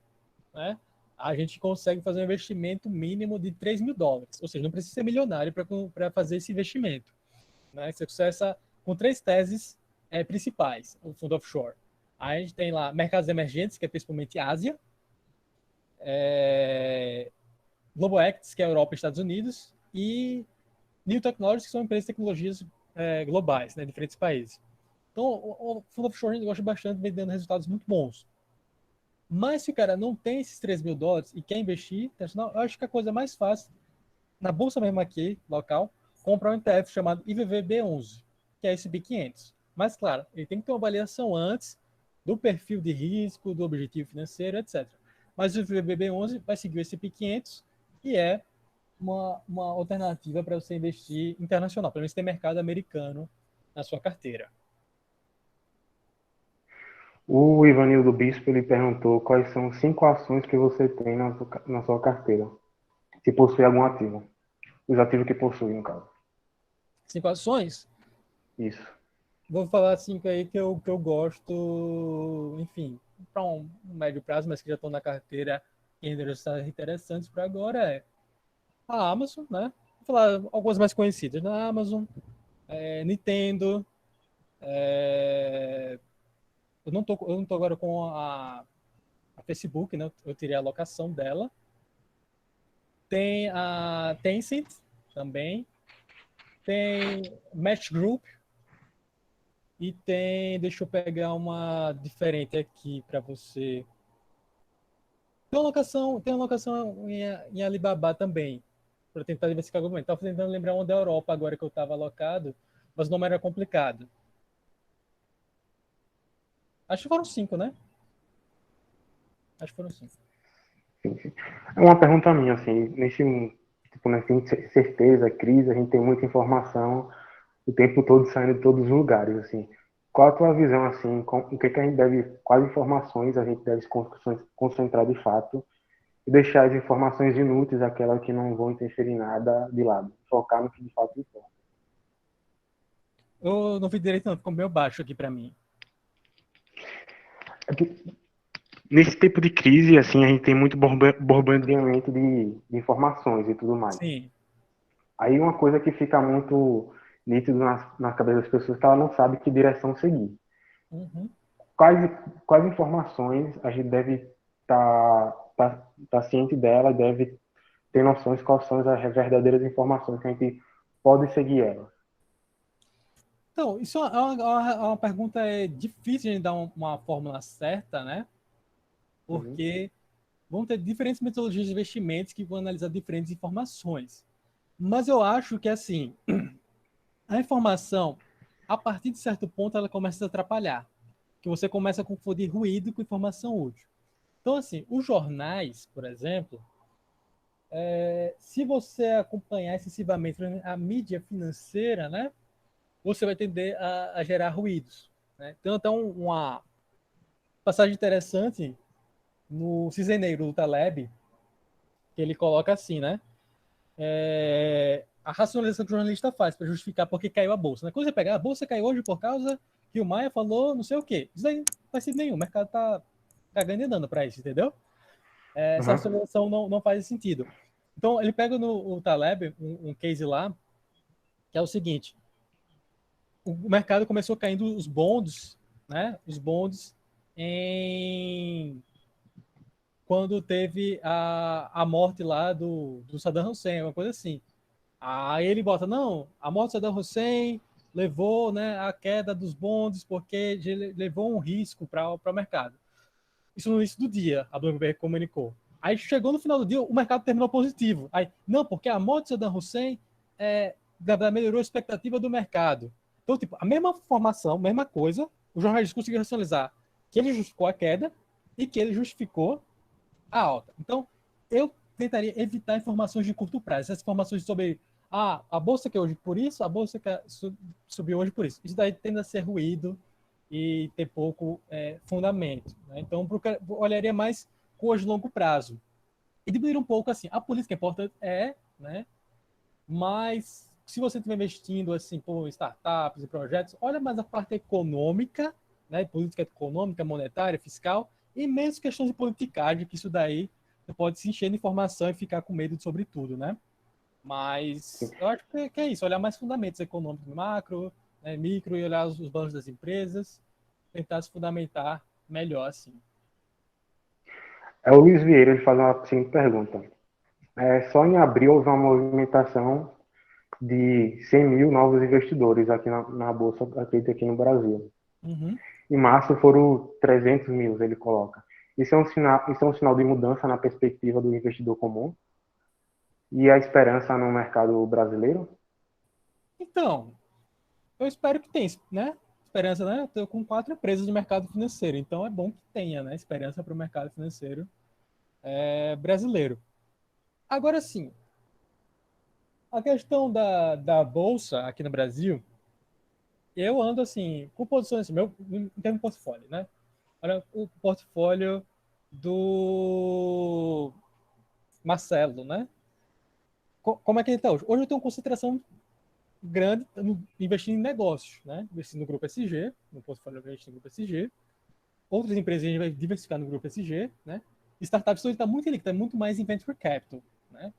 né? A gente consegue fazer um investimento mínimo de $3.000, ou seja, não precisa ser milionário para fazer esse investimento, né? Você acessa com 3 teses principais, o fundo offshore. Aí a gente tem lá mercados emergentes, que é principalmente Ásia, Global Acts, que é Europa e Estados Unidos, e New Technologies, que são empresas de tecnologias globais, né, diferentes países. Então, o fundo offshore a gente gosta bastante, vem dando resultados muito bons. Mas se o cara não tem esses $3.000 e quer investir, eu acho que a coisa mais fácil, na bolsa mesmo aqui, local, comprar um ETF chamado IVVB11, que é S&P 500. Mas, claro, ele tem que ter uma avaliação antes do perfil de risco, do objetivo financeiro, etc. Mas o IVVB11 vai seguir o S&P 500 e é uma alternativa para você investir internacional, pelo menos tem mercado americano na sua carteira. O Ivanildo Bispo ele perguntou quais são 5 ações que você tem na sua carteira, se possui algum ativo. Os ativos que possui, no caso. 5 ações? Isso. Vou falar 5 aí que eu gosto, enfim, para um médio prazo, mas que já estão na carteira e ainda estão interessantes para agora, a Amazon, né? Vou falar algumas mais conhecidas. Na Amazon, Nintendo, eu não tô agora com a Facebook, né? Eu tirei a alocação dela. Tem a Tencent também. Tem Match Group. E tem, deixa eu pegar uma diferente aqui para você. Tem uma locação em Alibaba também, para tentar diversificar o argumento. Estava tentando lembrar uma da Europa agora que eu estava alocado, mas o nome era complicado. Acho que foram 5, né? Acho que foram 5. Sim, sim. É uma pergunta minha, assim, nessa incerteza, crise, a gente tem muita informação o tempo todo saindo de todos os lugares, assim. Qual a tua visão, assim, o que a gente deve, quais informações a gente deve se concentrar de fato e deixar as informações inúteis, aquelas que não vão interferir em nada, de lado, focar no que de fato importa. Eu não vi direito, não, ficou meio baixo aqui para mim. Nesse tempo de crise, assim, a gente tem muito bombardeamento de informações e tudo mais. Sim. Aí uma coisa que fica muito nítido na cabeça das pessoas é que ela não sabe que direção seguir. Uhum. Quais informações a gente deve tá ciente dela, deve ter noções de quais são as verdadeiras informações que a gente pode seguir elas. Então, isso é uma pergunta difícil de dar uma fórmula certa, né? Porque vão ter diferentes metodologias de investimentos que vão analisar diferentes informações. Mas eu acho que, assim, a informação, a partir de certo ponto, ela começa a atrapalhar. Que você começa a confundir ruído com informação útil. Então, assim, os jornais, por exemplo, se você acompanhar excessivamente a mídia financeira, né, você vai tender a gerar ruídos. Né? Então, uma passagem interessante no Ciseneiro do Taleb, que ele coloca assim, né? a racionalização que o jornalista faz para justificar por que caiu a bolsa. Né? Quando você pega, a bolsa caiu hoje por causa que o Maia falou não sei o quê. Isso aí não faz sentido nenhum. O mercado tá cagando e andando para isso, entendeu? Essa racionalização não faz sentido. Então, ele pega no Taleb um case lá, que é o seguinte. O mercado começou caindo os bonds, né? Os bonds quando teve a morte lá do Saddam Hussein, uma coisa assim. Aí ele bota, não, a morte do Saddam Hussein levou, né, a queda dos bonds porque levou um risco para o mercado. Isso no início do dia, a Bloomberg comunicou. Aí chegou no final do dia, o mercado terminou positivo. Aí, não, porque a morte de Saddam Hussein melhorou a expectativa do mercado. Então, tipo, a mesma informação, mesma coisa, o jornalista conseguiu racionalizar que ele justificou a queda e que ele justificou a alta. Então, eu tentaria evitar informações de curto prazo. Essas informações sobre a bolsa que é hoje por isso, a bolsa que subiu hoje por isso. Isso daí tende a ser ruído e ter pouco fundamento. Né? Então, olharia mais com de longo prazo. E diminuir um pouco, assim, a política é importante, né? Mas se você estiver investindo assim, por startups e projetos, olha mais a parte econômica, né? Política econômica, monetária, fiscal, e menos questões de politicagem, que isso daí você pode se encher de informação e ficar com medo sobre tudo, né? Mas eu acho que é isso, olhar mais fundamentos econômicos macro, né, micro, e olhar os balanços das empresas, tentar se fundamentar melhor, assim. O Luiz Vieira ele faz uma seguinte pergunta. Só em abril houve uma movimentação de 100 mil novos investidores aqui na Bolsa, aqui no Brasil. Uhum. Em março foram 300 mil, ele coloca. Isso é um sinal de mudança na perspectiva do investidor comum e a esperança no mercado brasileiro? Então, eu espero que tenha, né? Esperança, né? Eu estou com 4 empresas de mercado financeiro, então é bom que tenha, né? Esperança para o mercado financeiro brasileiro. Agora sim, a questão da bolsa aqui no Brasil, eu ando assim, com posições, em termos de portfólio, né? Olha o portfólio do Marcelo, né? Como é que ele está hoje? Hoje eu tenho uma concentração grande investindo em negócios, né? Investindo no Grupo SG, no portfólio investindo no Grupo SG. Outras empresas a gente vai diversificar no Grupo SG, né? Startups hoje está muito líquido, é muito mais em venture capital, né?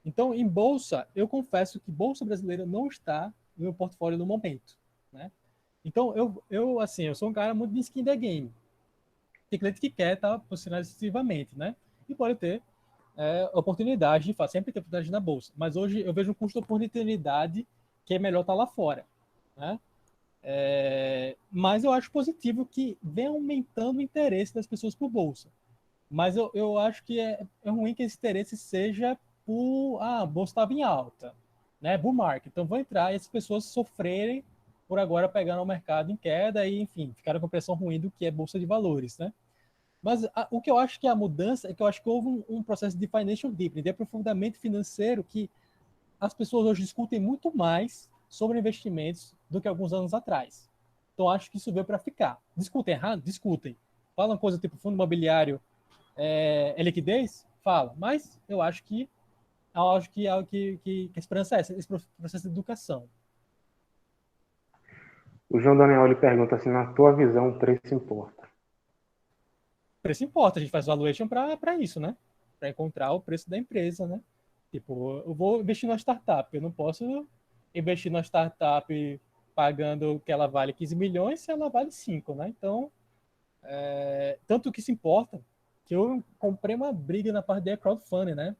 Então, em bolsa, eu confesso que bolsa brasileira não está no meu portfólio no momento, né? Então, eu sou um cara muito de skin in the game. Tem cliente que quer estar posicionado excessivamente, né? E pode ter oportunidade de fazer, sempre ter oportunidade na bolsa. Mas hoje eu vejo um custo de oportunidade que é melhor estar lá fora, né? Mas eu acho positivo que vem aumentando o interesse das pessoas por bolsa. Mas eu acho que é ruim que esse interesse seja a bolsa estava em alta, né? Bull market. Então vão entrar e as pessoas sofrerem por agora pegar no mercado em queda e, enfim, ficaram com pressão ruim do que é bolsa de valores, né? Mas o que eu acho que é a mudança é que eu acho que houve um processo de financial deepening, de aprofundamento financeiro, que as pessoas hoje discutem muito mais sobre investimentos do que alguns anos atrás. Então acho que isso veio para ficar. Discutem errado? Discutem. Falam coisa tipo fundo imobiliário é liquidez? Fala. Mas eu acho que a esperança é esse processo de educação. O João Daniel ele pergunta assim, na tua visão, o preço importa? O preço importa, a gente faz valuation para isso, né? Para encontrar o preço da empresa, né? Tipo, eu vou investir numa startup, eu não posso investir numa startup pagando que ela vale 15 milhões se ela vale 5, né? Então, tanto que se importa que eu comprei uma briga na parte de crowdfunding, né?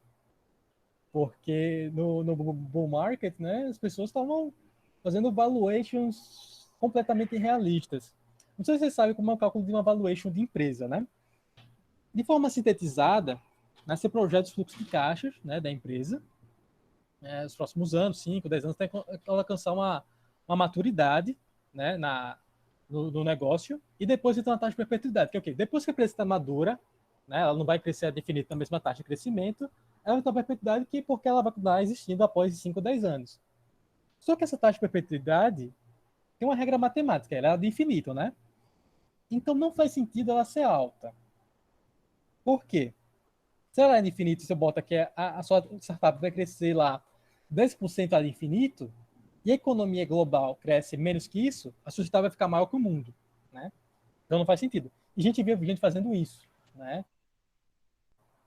Porque no bull market, né, as pessoas estavam fazendo valuations completamente irrealistas. Não sei se você sabe como é o cálculo de uma valuation de empresa, né? De forma sintetizada, né, você projeta os fluxos de caixas, né, da empresa, nos próximos anos, 5, 10 anos, até ela alcançar uma maturidade, né, no negócio, e depois você tem uma taxa de perpetuidade, que é o quê? Depois que a empresa está madura, né, ela não vai crescer a definir na mesma taxa de crescimento, ela vai ter uma perpetuidade porque ela vai continuar existindo após 5, 10 anos. Só que essa taxa de perpetuidade tem uma regra matemática, ela é de infinito, né? Então não faz sentido ela ser alta. Por quê? Se ela é infinita, você bota que a sua startup vai crescer lá 10% ad infinito, e a economia global cresce menos que isso, a sociedade vai ficar maior que o mundo, né? Então não faz sentido. E a gente vê gente fazendo isso, né?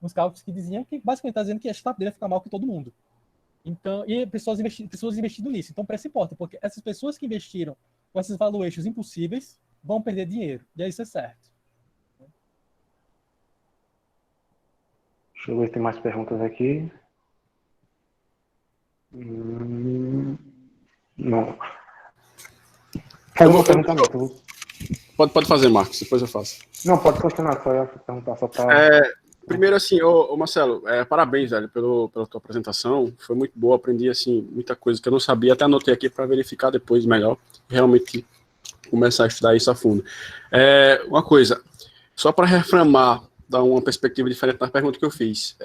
Uns cálculos que diziam que basicamente está dizendo que a sociedade dele vai ficar maior que todo mundo. Então, e pessoas investindo nisso. Então, pressa importa, porque essas pessoas que investiram com esses valuations impossíveis vão perder dinheiro. E aí isso é certo. Deixa eu ver se tem mais perguntas aqui. Não. Eu vou perguntar. Pode fazer, Marcos, depois eu faço. Não, pode continuar, só ia perguntar só para... Primeiro, assim, ô Marcelo, parabéns, velho, pela tua apresentação. Foi muito boa, aprendi, assim, muita coisa que eu não sabia, até anotei aqui para verificar depois melhor, realmente começar a estudar isso a fundo. Uma coisa, só para reframar, dar uma perspectiva diferente da pergunta que eu fiz,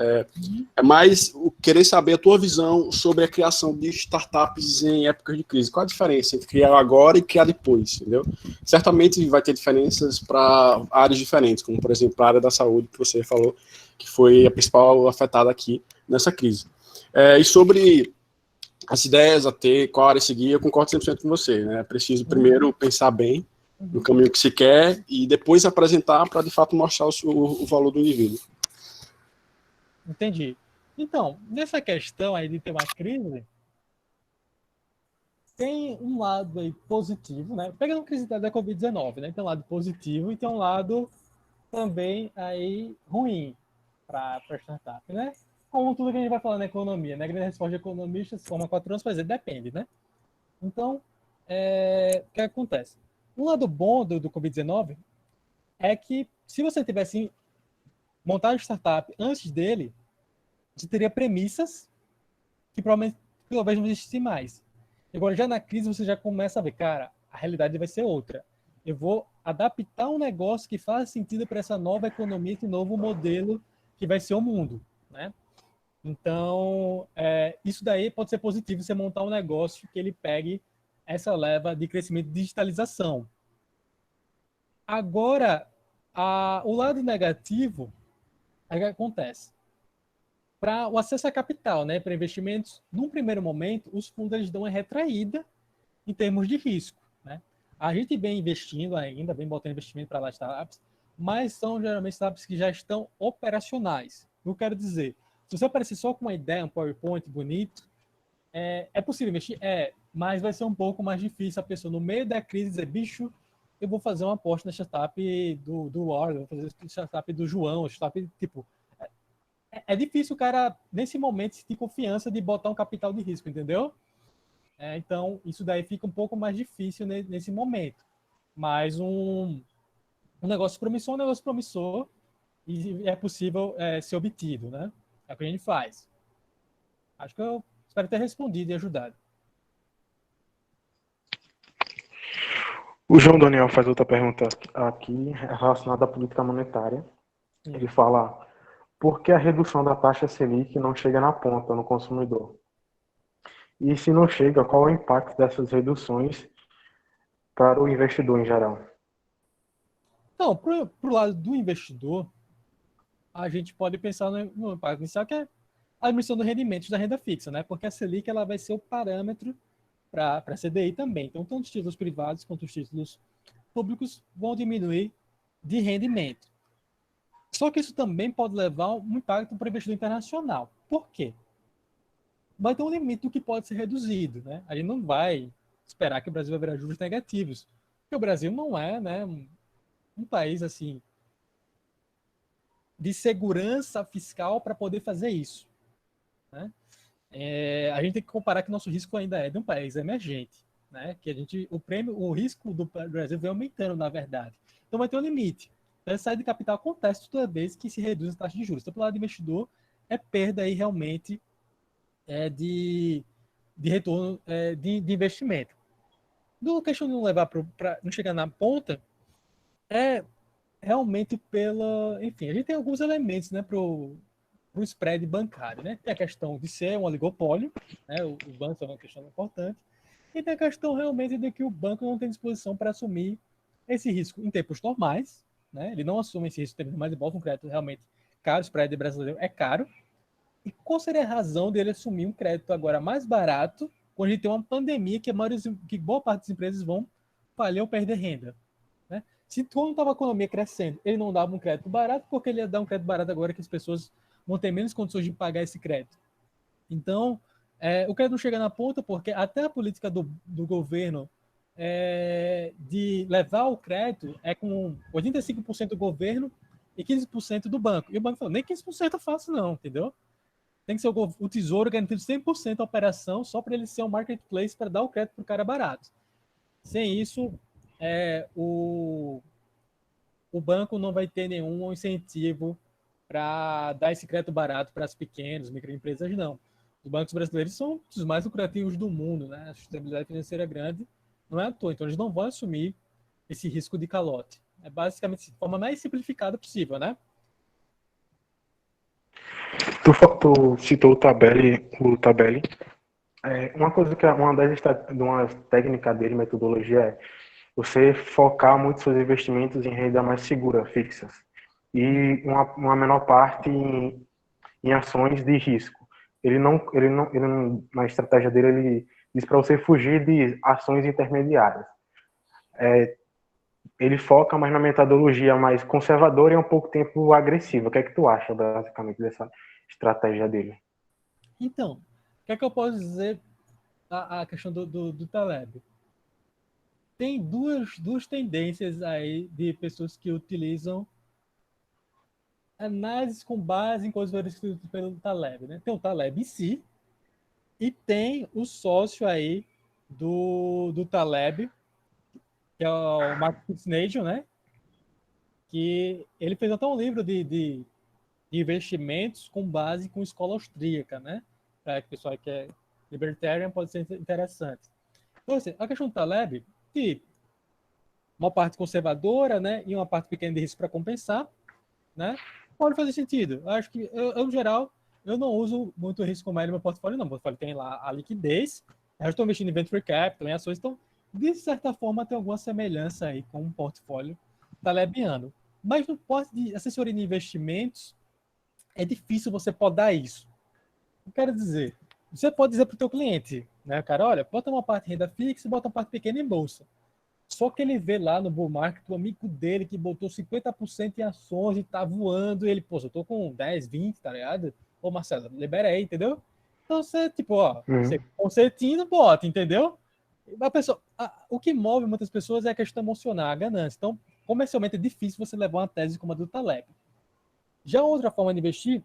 é mais querer saber a tua visão sobre a criação de startups em épocas de crise. Qual a diferença entre criar agora e criar depois, entendeu? Certamente vai ter diferenças para áreas diferentes, como, por exemplo, a área da saúde, que você falou, que foi a principal afetada aqui nessa crise. E sobre as ideias a ter, qual área seguir, eu concordo 100% com você, né? É preciso primeiro pensar bem no caminho que se quer e depois apresentar para, de fato, mostrar o valor do indivíduo. Entendi. Então, nessa questão aí de ter uma crise, tem um lado aí positivo, né? Pegando a crise da Covid-19, né? Tem um lado positivo e tem um lado também aí ruim para startup, né? Como tudo que a gente vai falar na economia, né? A grande resposta de economistas forma 4 anos para dizer depende, né? Então, o que acontece? Um lado bom do Covid-19 é que se você tivesse montado a startup antes dele, você teria premissas que provavelmente talvez não existissem mais. Agora, já na crise, você já começa a ver, cara, a realidade vai ser outra. Eu vou adaptar um negócio que faz sentido para essa nova economia, esse novo modelo que vai ser o mundo, né? Então, isso daí pode ser positivo, você montar um negócio que ele pegue essa leva de crescimento de digitalização. Agora, o lado negativo é o que acontece. Para o acesso a capital, né, para investimentos, num primeiro momento, os fundos eles dão uma retraída em termos de risco, né? A gente vem investindo ainda, vem botando investimento para lá startups, mas são geralmente startups que já estão operacionais. Eu quero dizer, se você aparecer só com uma ideia, um PowerPoint bonito, é possível investir? Mas vai ser um pouco mais difícil a pessoa, no meio da crise, dizer, bicho, eu vou fazer uma aposta na startup do Warren, vou fazer a startup do João, startup, tipo... É difícil o cara, nesse momento, sentir confiança de botar um capital de risco, entendeu? Então, isso daí fica um pouco mais difícil nesse momento. Mas um negócio promissor é um negócio promissor e é possível ser obtido, né? É o que a gente faz. Acho que eu espero ter respondido e ajudado. O João Daniel faz outra pergunta aqui relacionada à política monetária. Ele fala, por que a redução da taxa Selic não chega na ponta, no consumidor? E se não chega, qual é o impacto dessas reduções para o investidor em geral? Então, para o lado do investidor, a gente pode pensar no impacto inicial, que é a admissão dos rendimentos da renda fixa, né? Porque a Selic ela vai ser o parâmetro para a CDI também. Então, tanto os títulos privados quanto os títulos públicos vão diminuir de rendimento. Só que isso também pode levar um impacto para o investidor internacional. Por quê? Vai ter um limite do que pode ser reduzido, né? A gente não vai esperar que o Brasil vai virar juros negativos, porque o Brasil não é, né, um país assim de segurança fiscal para poder fazer isso, né? A gente tem que comparar que nosso risco ainda é de um país emergente, né? Que o risco do Brasil vem aumentando, na verdade. Então vai ter um limite. Então, essa saída de capital acontece toda vez que se reduz a taxa de juros. Então, pelo lado do investidor, é perda aí realmente de retorno de investimento. Do questão de não levar para não chegar na ponta, realmente enfim, a gente tem alguns elementos, né, para o spread bancário, né? Tem a questão de ser um oligopólio, né? O banco é uma questão importante, e tem a questão realmente de que o banco não tem disposição para assumir esse risco em tempos normais, né? Ele não assume esse risco em tempos normais e bota um crédito realmente caro, o spread brasileiro é caro, E qual seria a razão dele assumir um crédito agora mais barato, quando a gente tem uma pandemia que boa parte das empresas vão falhar ou perder renda? Né? Se quando estava a economia crescendo, ele não dava um crédito barato, porque ele ia dar um crédito barato agora que as pessoas vão ter menos condições de pagar esse crédito? Então, o crédito não chega na ponta porque até a política do governo de levar o crédito é com 85% do governo e 15% do banco. E o banco falou, nem 15% eu faço não, entendeu? Tem que ser o tesouro garantindo 100% da operação só para ele ser um marketplace para dar o crédito para o cara barato. Sem isso, o banco não vai ter nenhum incentivo para dar esse crédito barato para as pequenas, microempresas, não. Os bancos brasileiros são os mais lucrativos do mundo, né? A sustentabilidade financeira grande não é à toa, então eles não vão assumir esse risco de calote. É basicamente de forma mais simplificada possível, né? Tu citou o Tabelli. Uma coisa que uma técnica dele, metodologia, é você focar muito seus investimentos em renda mais segura, fixas, e uma menor parte em ações de risco. Na estratégia dele, ele diz para você fugir de ações intermediárias. Ele foca mais na metodologia mais conservadora e um pouco tempo agressiva. O que é que tu acha, basicamente, dessa estratégia dele? Então, o que é que eu posso dizer a questão do Taleb? Tem duas tendências aí de pessoas que utilizam análises com base em coisas escritas pelo Taleb, né? Tem o Taleb em si e tem o sócio aí do Taleb, que é o Mark Fisnagel, né? Que ele fez até um livro de investimentos com base com escola austríaca, né? Para que o pessoal que é libertarian pode ser interessante. Então, assim, a questão do Taleb, que uma parte conservadora, né, e uma parte pequena de risco para compensar, né, pode fazer sentido. Eu acho que, no geral, eu não uso muito risco como no meu portfólio, não. O portfólio tem lá a liquidez, eu estou investindo em venture capital, em ações, então, de certa forma, tem alguma semelhança aí com um portfólio talebiano. Mas no porte de assessoria de investimentos, é difícil você podar isso. Eu quero dizer, você pode dizer para o teu cliente, né, cara, olha, bota uma parte em renda fixa e bota uma parte pequena em bolsa. Só que ele vê lá no bull market o amigo dele que botou 50% em ações e tá voando, e ele, pô, eu tô com 10, 20, tá ligado? Ô, Marcelo, libera aí, entendeu? Então você, tipo, você concertinho bota, entendeu? O que move muitas pessoas é a questão emocional, a ganância. Então, comercialmente é difícil você levar uma tese como a do Taleb. Já outra forma de investir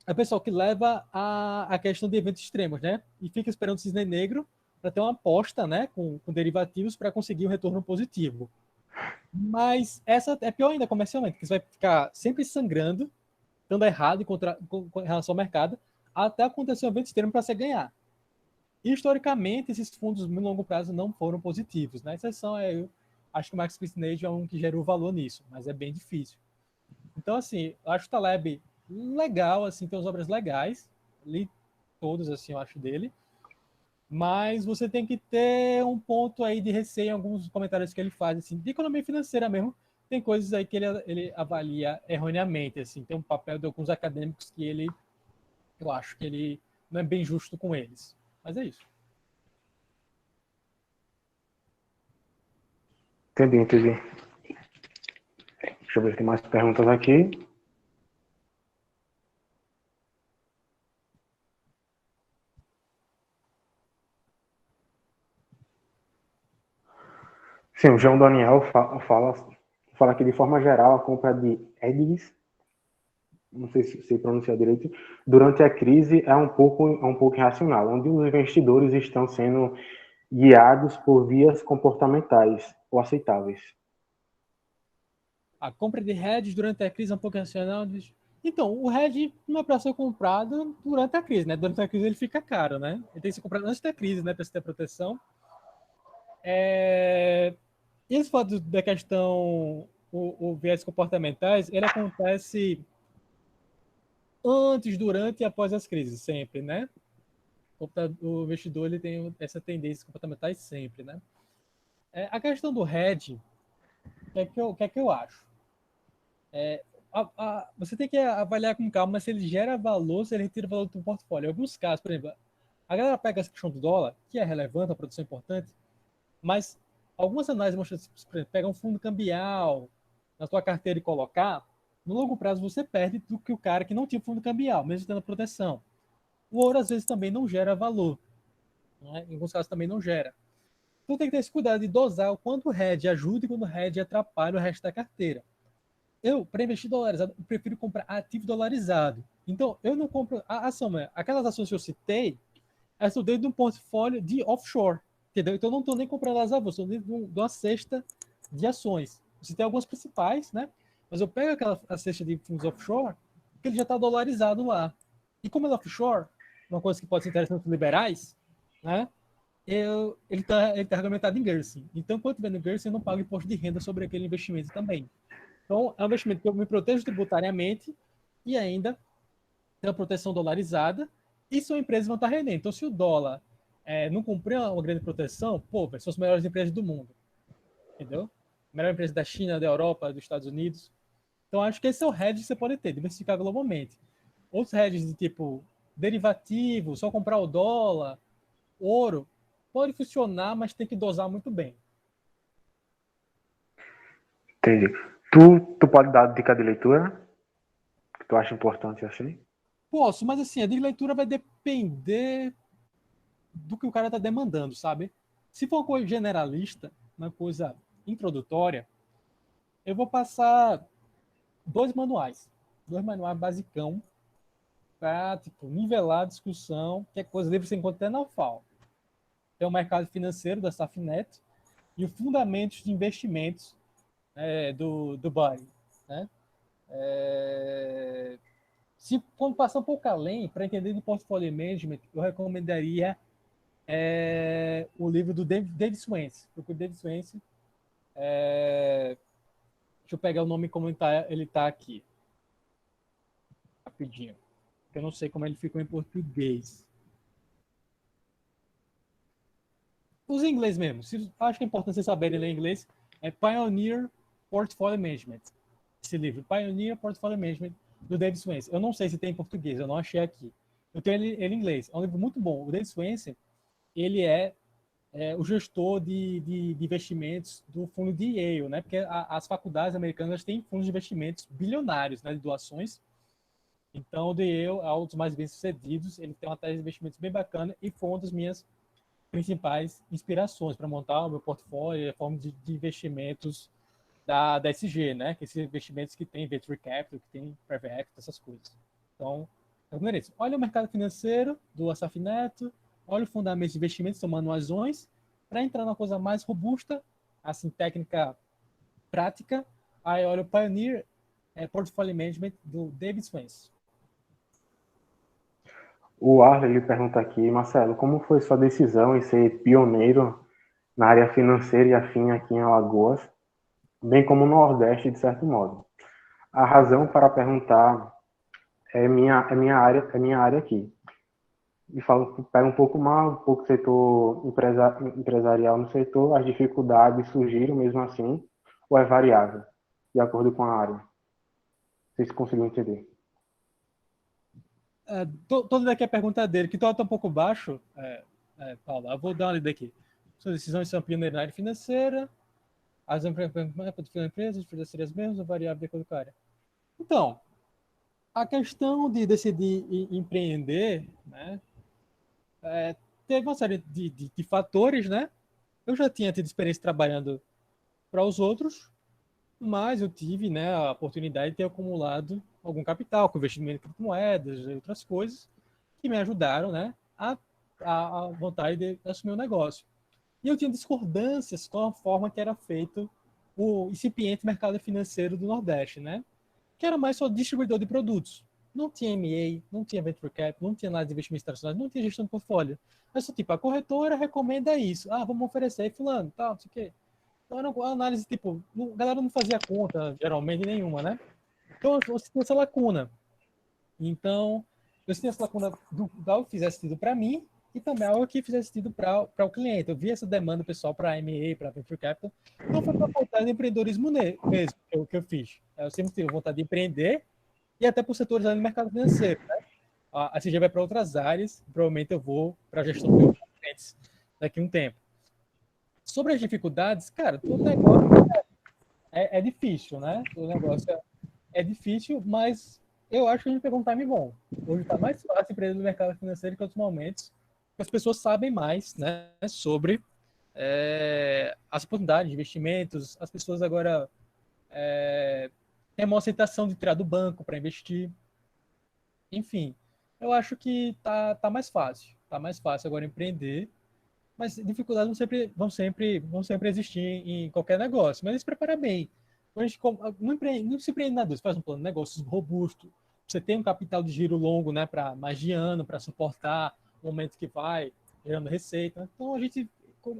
é o pessoal que leva a questão de eventos extremos, né? E fica esperando o cisne negro para ter uma aposta, né, com derivativos para conseguir um retorno positivo. Mas essa é pior ainda comercialmente, porque você vai ficar sempre sangrando, dando errado com relação ao mercado, até acontecer um evento extremo para você ganhar. E, historicamente, esses fundos no longo prazo não foram positivos. Na exceção, eu acho que o Max Pisnage é um que gerou valor nisso, mas é bem difícil. Então, assim, eu acho o Taleb legal, assim, tem umas obras legais, li todos, assim, eu acho dele, mas você tem que ter um ponto aí de receio em alguns comentários que ele faz, assim, de economia financeira mesmo, tem coisas aí que ele avalia erroneamente, assim, tem um papel de alguns acadêmicos que eu acho que ele não é bem justo com eles, mas é isso. Entendi. Deixa eu ver se tem mais perguntas aqui. Sim, o João Daniel fala que, de forma geral, a compra de EDIs, não sei se pronunciar direito, durante a crise é um pouco irracional, onde os investidores estão sendo guiados por vias comportamentais ou aceitáveis. A compra de hedge durante a crise é um pouco irracional. Então, o hedge não é para ser comprado durante a crise, né? Durante a crise ele fica caro, né? Ele tem que ser comprado antes da crise, né? Para você ter proteção. E esse fato da questão, o viés comportamentais, ele acontece antes, durante e após as crises, sempre, né? O investidor ele tem essa tendência comportamentais sempre, né? A questão do hedge, o que é que eu acho? você tem que avaliar com calma se ele gera valor, se ele retira valor do seu portfólio. Em alguns casos, por exemplo, a galera pega essa questão do dólar, que é relevante, a produção é importante, mas algumas análises mostram, por exemplo, pegar um fundo cambial na sua carteira e colocar, no longo prazo você perde do que o cara que não tinha fundo cambial, mesmo tendo proteção. O ouro, às vezes, também não gera valor. Né? Em alguns casos também não gera. Então tem que ter esse cuidado de dosar o quanto o hedge ajuda e quando o hedge atrapalha o resto da carteira. Eu, para investir dolarizado, eu prefiro comprar ativo dolarizado. Então, eu não compro a ação, aquelas ações que eu citei, elas estão dentro de um portfólio de offshore, entendeu? Então, eu não estou nem comprando as avulsas, estou dentro de uma cesta de ações. Eu citei algumas principais, né? Mas eu pego a cesta de fundos offshore, que ele já está dolarizado lá. E como ele é offshore, uma coisa que pode ser interessante para os liberais, né? Ele está regulamentado em Guernsey. Então, quando tiver no Guernsey, eu não pago imposto de renda sobre aquele investimento também. Então, é um investimento que eu me protejo tributariamente e ainda tem uma proteção dolarizada e são empresas que vão estar rendendo. Então, se o dólar não cumprir uma grande proteção, são as melhores empresas do mundo. Entendeu? Melhor empresa da China, da Europa, dos Estados Unidos. Então, acho que esse é o hedge que você pode ter, diversificar globalmente. Outros hedges de tipo derivativo, só comprar o dólar, ouro, pode funcionar, mas tem que dosar muito bem. Entendi. Tu pode dar dica de leitura? Que tu acha importante assim? Posso, mas assim, a de leitura vai depender do que o cara está demandando, sabe? Se for uma coisa generalista, uma coisa introdutória, eu vou passar dois manuais basicão para tipo, nivelar a discussão, que é coisa livre você encontra até na UFAL. Tem o mercado financeiro da Safinet e o Fundamentos de Investimentos do Bari, né? Se quando passar um pouco além, para entender de portfólio management, eu recomendaria o livro do David Swensen. Procure David Swensen. Deixa eu pegar o nome como ele tá aqui. Rapidinho. Eu não sei como ele ficou em português. Os em inglês mesmo. Acho que é importante vocês saberem ler inglês. É Pioneer Portfolio Management. Esse livro, Pioneer Portfolio Management, do David Swensen. Eu não sei se tem em português, eu não achei aqui. Eu tenho ele em inglês. É um livro muito bom. O David Swensen, ele é o gestor de investimentos do fundo de Yale, né? Porque as faculdades americanas têm fundos de investimentos bilionários, né? De doações. Então, o de Yale é um dos mais bem-sucedidos. Ele tem uma tese de investimentos bem bacana e foi uma das minhas principais inspirações para montar o meu portfólio, a forma de investimentos da SG, né? Que esses investimentos que tem Venture Capital, que tem Private Equity, essas coisas. Então, olha o mercado financeiro do Asaf Neto, olha o fundamento de investimentos, são manuações, para entrar numa coisa mais robusta, assim, técnica prática, aí olha o Pioneer Portfolio Management do David Swensen. O Arley ele pergunta aqui, Marcelo, como foi sua decisão em ser pioneiro na área financeira e afim aqui em Alagoas, bem como no Nordeste, de certo modo? A razão para perguntar é minha área aqui. E pega um pouco mais, um pouco setor empresarial no setor, as dificuldades surgiram mesmo assim, ou é variável, de acordo com a área? Vocês conseguiram entender? Toda daqui a pergunta dele, que está um pouco baixo, Paulo, eu vou dar uma lida aqui. Suas decisões são pioneiras na área financeira, as empresas financeiras mesmo, variável de acordo com a área. Então, a questão de decidir empreender, né, teve uma série de fatores, né? Eu já tinha tido experiência trabalhando para os outros, mas eu tive, né, a oportunidade de ter acumulado algum capital com investimento em criptomoedas e outras coisas que me ajudaram, né, a vontade de assumir o negócio. E eu tinha discordâncias com a forma que era feito o incipiente mercado financeiro do Nordeste, né? Que era mais só distribuidor de produtos. Não tinha M&A, não tinha Venture Capital, não tinha nada de investimentos internacionais, não tinha gestão de portfólio. Mas só, tipo, a corretora recomenda isso. Vamos oferecer aí fulano, tal, não sei o quê. Então era uma análise, tipo, a galera não fazia conta, geralmente, nenhuma, né? Então eu tinha essa lacuna. Então, eu tinha essa lacuna do que fizesse sentido para mim, e também algo que fizesse sentido para o cliente. Eu vi essa demanda pessoal para M&A, para Venture Capital, não foi para vontade de empreendedorismo mesmo que eu fiz. Eu sempre tive vontade de empreender e até por setores ali no mercado financeiro, né? A CG vai para outras áreas, provavelmente eu vou para a gestão de outros clientes daqui a um tempo. Sobre as dificuldades, cara, todo negócio é difícil, né? O negócio é difícil, mas eu acho que a gente pegou um time bom. Hoje está mais fácil empreender no mercado financeiro que em outros momentos, porque as pessoas sabem mais, né, sobre as oportunidades de investimentos. As pessoas agora têm uma aceitação de tirar do banco para investir. Enfim, eu acho que tá mais fácil. Tá mais fácil agora empreender, mas dificuldades vão sempre existir em qualquer negócio. Mas se prepara bem. Quando a gente não se empreende na dúvida, faz um plano de negócios robusto. Você tem um capital de giro longo, né, para mais de ano, para suportar o momento que vai gerando receita. Então a gente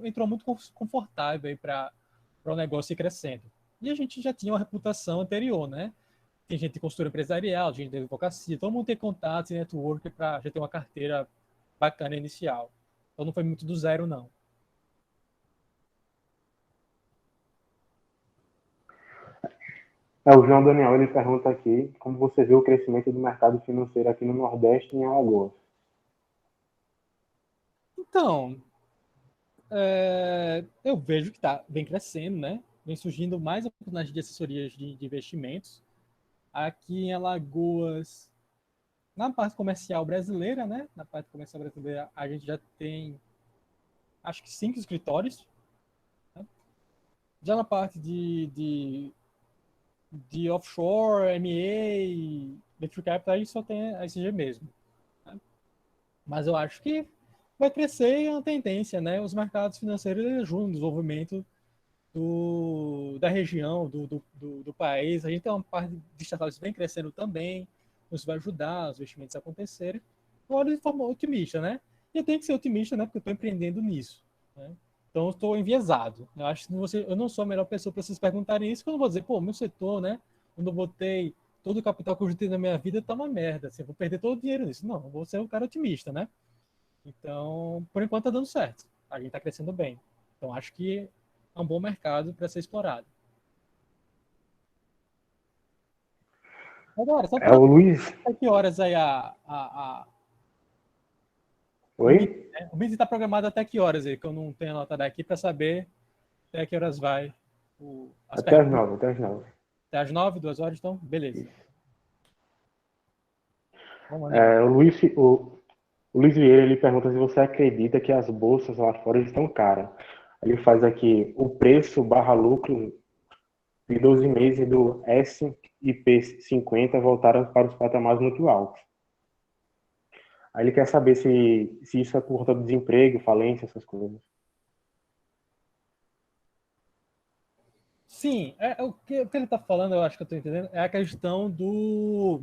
entrou muito confortável para o negócio ir crescendo. E a gente já tinha uma reputação anterior, né? Tem gente de consultoria empresarial, gente de advocacia, todo mundo tem contatos e network para já ter uma carteira bacana inicial. Então não foi muito do zero, não. O João Daniel, ele pergunta aqui, como você vê o crescimento do mercado financeiro aqui no Nordeste e em Alagoas? Então, eu vejo que vem crescendo, né? Vem surgindo mais oportunidades de assessorias de investimentos. Aqui em Alagoas, na parte comercial brasileira, né? Na parte comercial brasileira, a gente já tem, acho que 5 escritórios. Né? Já na parte de offshore, M&A, Venture Capital, a gente só tem a SG mesmo. Né? Mas eu acho que vai crescer e é uma tendência, né? Os mercados financeiros ajudam no desenvolvimento da região, do país. A gente tem uma parte de startups vem crescendo também, isso vai ajudar os investimentos a acontecerem. Eu olho de forma otimista, né? E eu tenho que ser otimista, né? Porque eu estou empreendendo nisso. Né? Então, eu estou enviesado. Eu acho que eu não sou a melhor pessoa para vocês perguntarem isso, porque eu não vou dizer, pô, meu setor, né? Quando eu botei todo o capital que eu juntei na minha vida, tá uma merda. Assim, eu vou perder todo o dinheiro nisso. Não, eu vou ser um cara otimista, né? Então, por enquanto tá dando certo. A gente tá crescendo bem. Então, acho que é um bom mercado para ser explorado. Agora, só O Luiz. até que horas aí Oi? o meeting está programado até que horas aí, que eu não tenho anotado aqui para saber até que horas vai Até as 9, até as 9. Até as 9, 2 horas, então? Beleza. O Luiz Vieira, ele pergunta se você acredita que as bolsas lá fora estão caras. Ele faz aqui o preço barra lucro de 12 meses do S&P 50 voltaram para os patamares muito altos. Aí ele quer saber se isso é por conta do desemprego, falência, essas coisas. Sim, o que ele está falando, eu acho que eu estou entendendo, é a questão do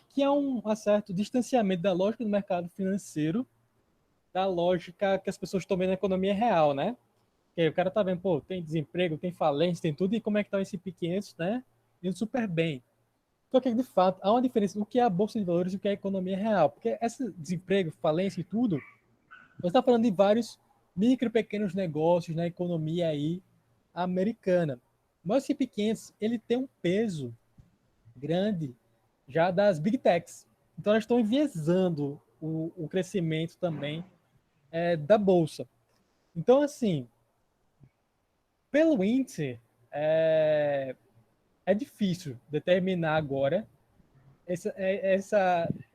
que é um certo distanciamento da lógica do mercado financeiro da lógica que as pessoas estão vendo na economia real, né? Porque o cara tá vendo, pô, tem desemprego, tem falência, tem tudo, e como é que tá esse P500, né? Indo super bem. Só que, de fato, há uma diferença do que é a Bolsa de Valores e o que é a economia real. Porque esse desemprego, falência e tudo, você está falando de vários micro e pequenos negócios na economia aí americana. Mas esse P500, ele tem um peso grande já das Big Techs. Então, elas estão enviesando o crescimento também da Bolsa. Então, assim, pelo índice, é difícil determinar agora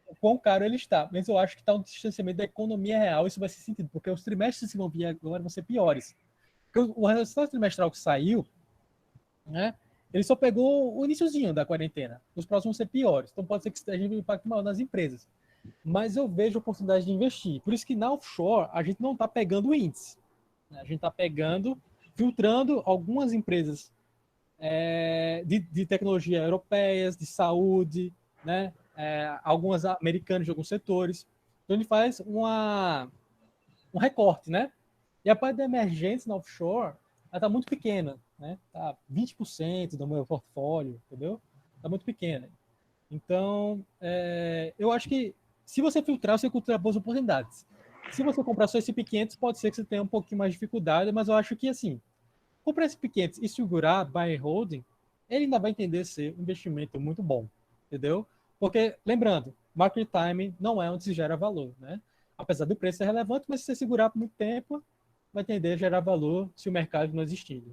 o quão caro ele está. Mas eu acho que está um distanciamento da economia real, isso vai ser sentido, porque os trimestres que vão vir agora vão ser piores. Porque o resultado trimestral que saiu, né, ele só pegou o iniciozinho da quarentena. Os próximos vão ser piores. Então pode ser que esteja um impacto maior nas empresas. Mas eu vejo oportunidade de investir. Por isso que na offshore a gente não está pegando o índice. A gente está filtrando algumas empresas de tecnologia europeias, de saúde, né? Algumas americanas de alguns setores. Então, a gente faz um recorte, né? E a parte da emergência na offshore, ela está muito pequena, né? Está 20% do meu portfólio, entendeu? Está muito pequena. Então, eu acho que se você filtrar, você filtra boas oportunidades. Se você comprar só SP500, pode ser que você tenha um pouquinho mais de dificuldade, mas eu acho que, assim, comprar SP500 e segurar, buy and holding, ele ainda vai entender ser um investimento muito bom, entendeu? Porque, lembrando, market time não é onde se gera valor, né? Apesar do preço ser relevante, mas se você segurar por muito tempo, vai tender a gerar valor se o mercado não existir.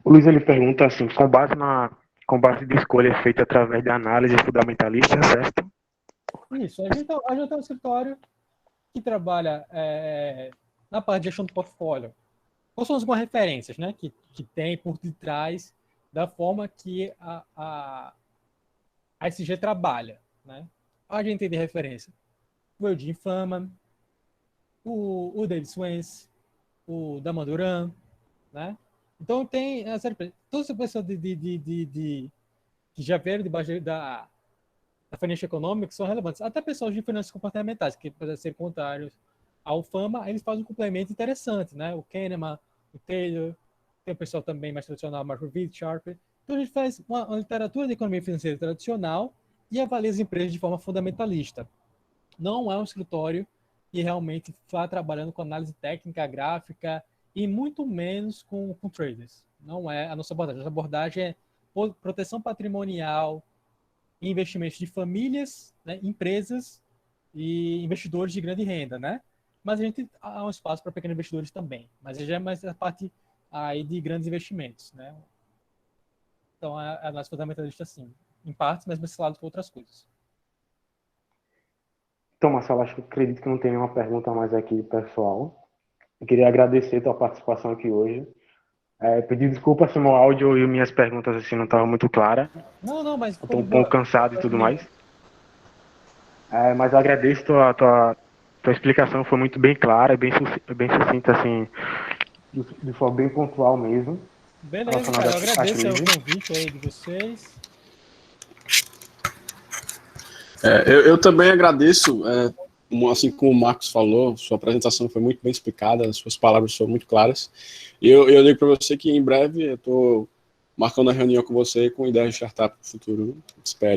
O Luiz ele pergunta assim, com base de escolha feita através de análise fundamentalista, certo? Isso, a gente tem um escritório que trabalha na parte de gestão do portfólio. Quais são algumas referências, né, que tem por detrás da forma que a SG trabalha, né? A gente tem de referência o Eugene Flaman, o David Swens, o Daman Duran, né? Então tem todas essas pessoas que já vieram debaixo da Financial Economics são relevantes. Até pessoas de finanças comportamentais, que podem ser contrários ao Fama, eles fazem um complemento interessante, né? O Kahneman, o Taylor, tem o pessoal também mais tradicional, Mark Revit, Sharpe. Então a gente faz uma literatura de economia financeira tradicional e avalia as empresas de forma fundamentalista. Não é um escritório que realmente está trabalhando com análise técnica, gráfica e muito menos com traders. Não é a nossa abordagem. A nossa abordagem é proteção patrimonial, investimentos de famílias, né, empresas e investidores de grande renda, né? Mas a gente há um espaço para pequenos investidores também. Mas já é mais a parte aí de grandes investimentos, né? Então, a análise fundamentalista, sim, em partes, mas mesclado com outras coisas. Então, Marcelo, acredito que não tem nenhuma pergunta mais aqui, pessoal. Eu queria agradecer a tua participação aqui hoje. Pedir desculpa se o meu áudio e minhas perguntas assim não estavam muito claras. Não, mas... Estou um pouco cansado e tudo mais. Mas eu agradeço a tua explicação, foi muito bem clara, bem sucinta, assim, de forma bem pontual mesmo. Beleza, cara, eu agradeço o convite aí de vocês. Eu também agradeço, assim como o Marcos falou, sua apresentação foi muito bem explicada, suas palavras foram muito claras. E eu digo para você que em breve eu estou marcando a reunião com você com ideias de startup para o futuro. Espero.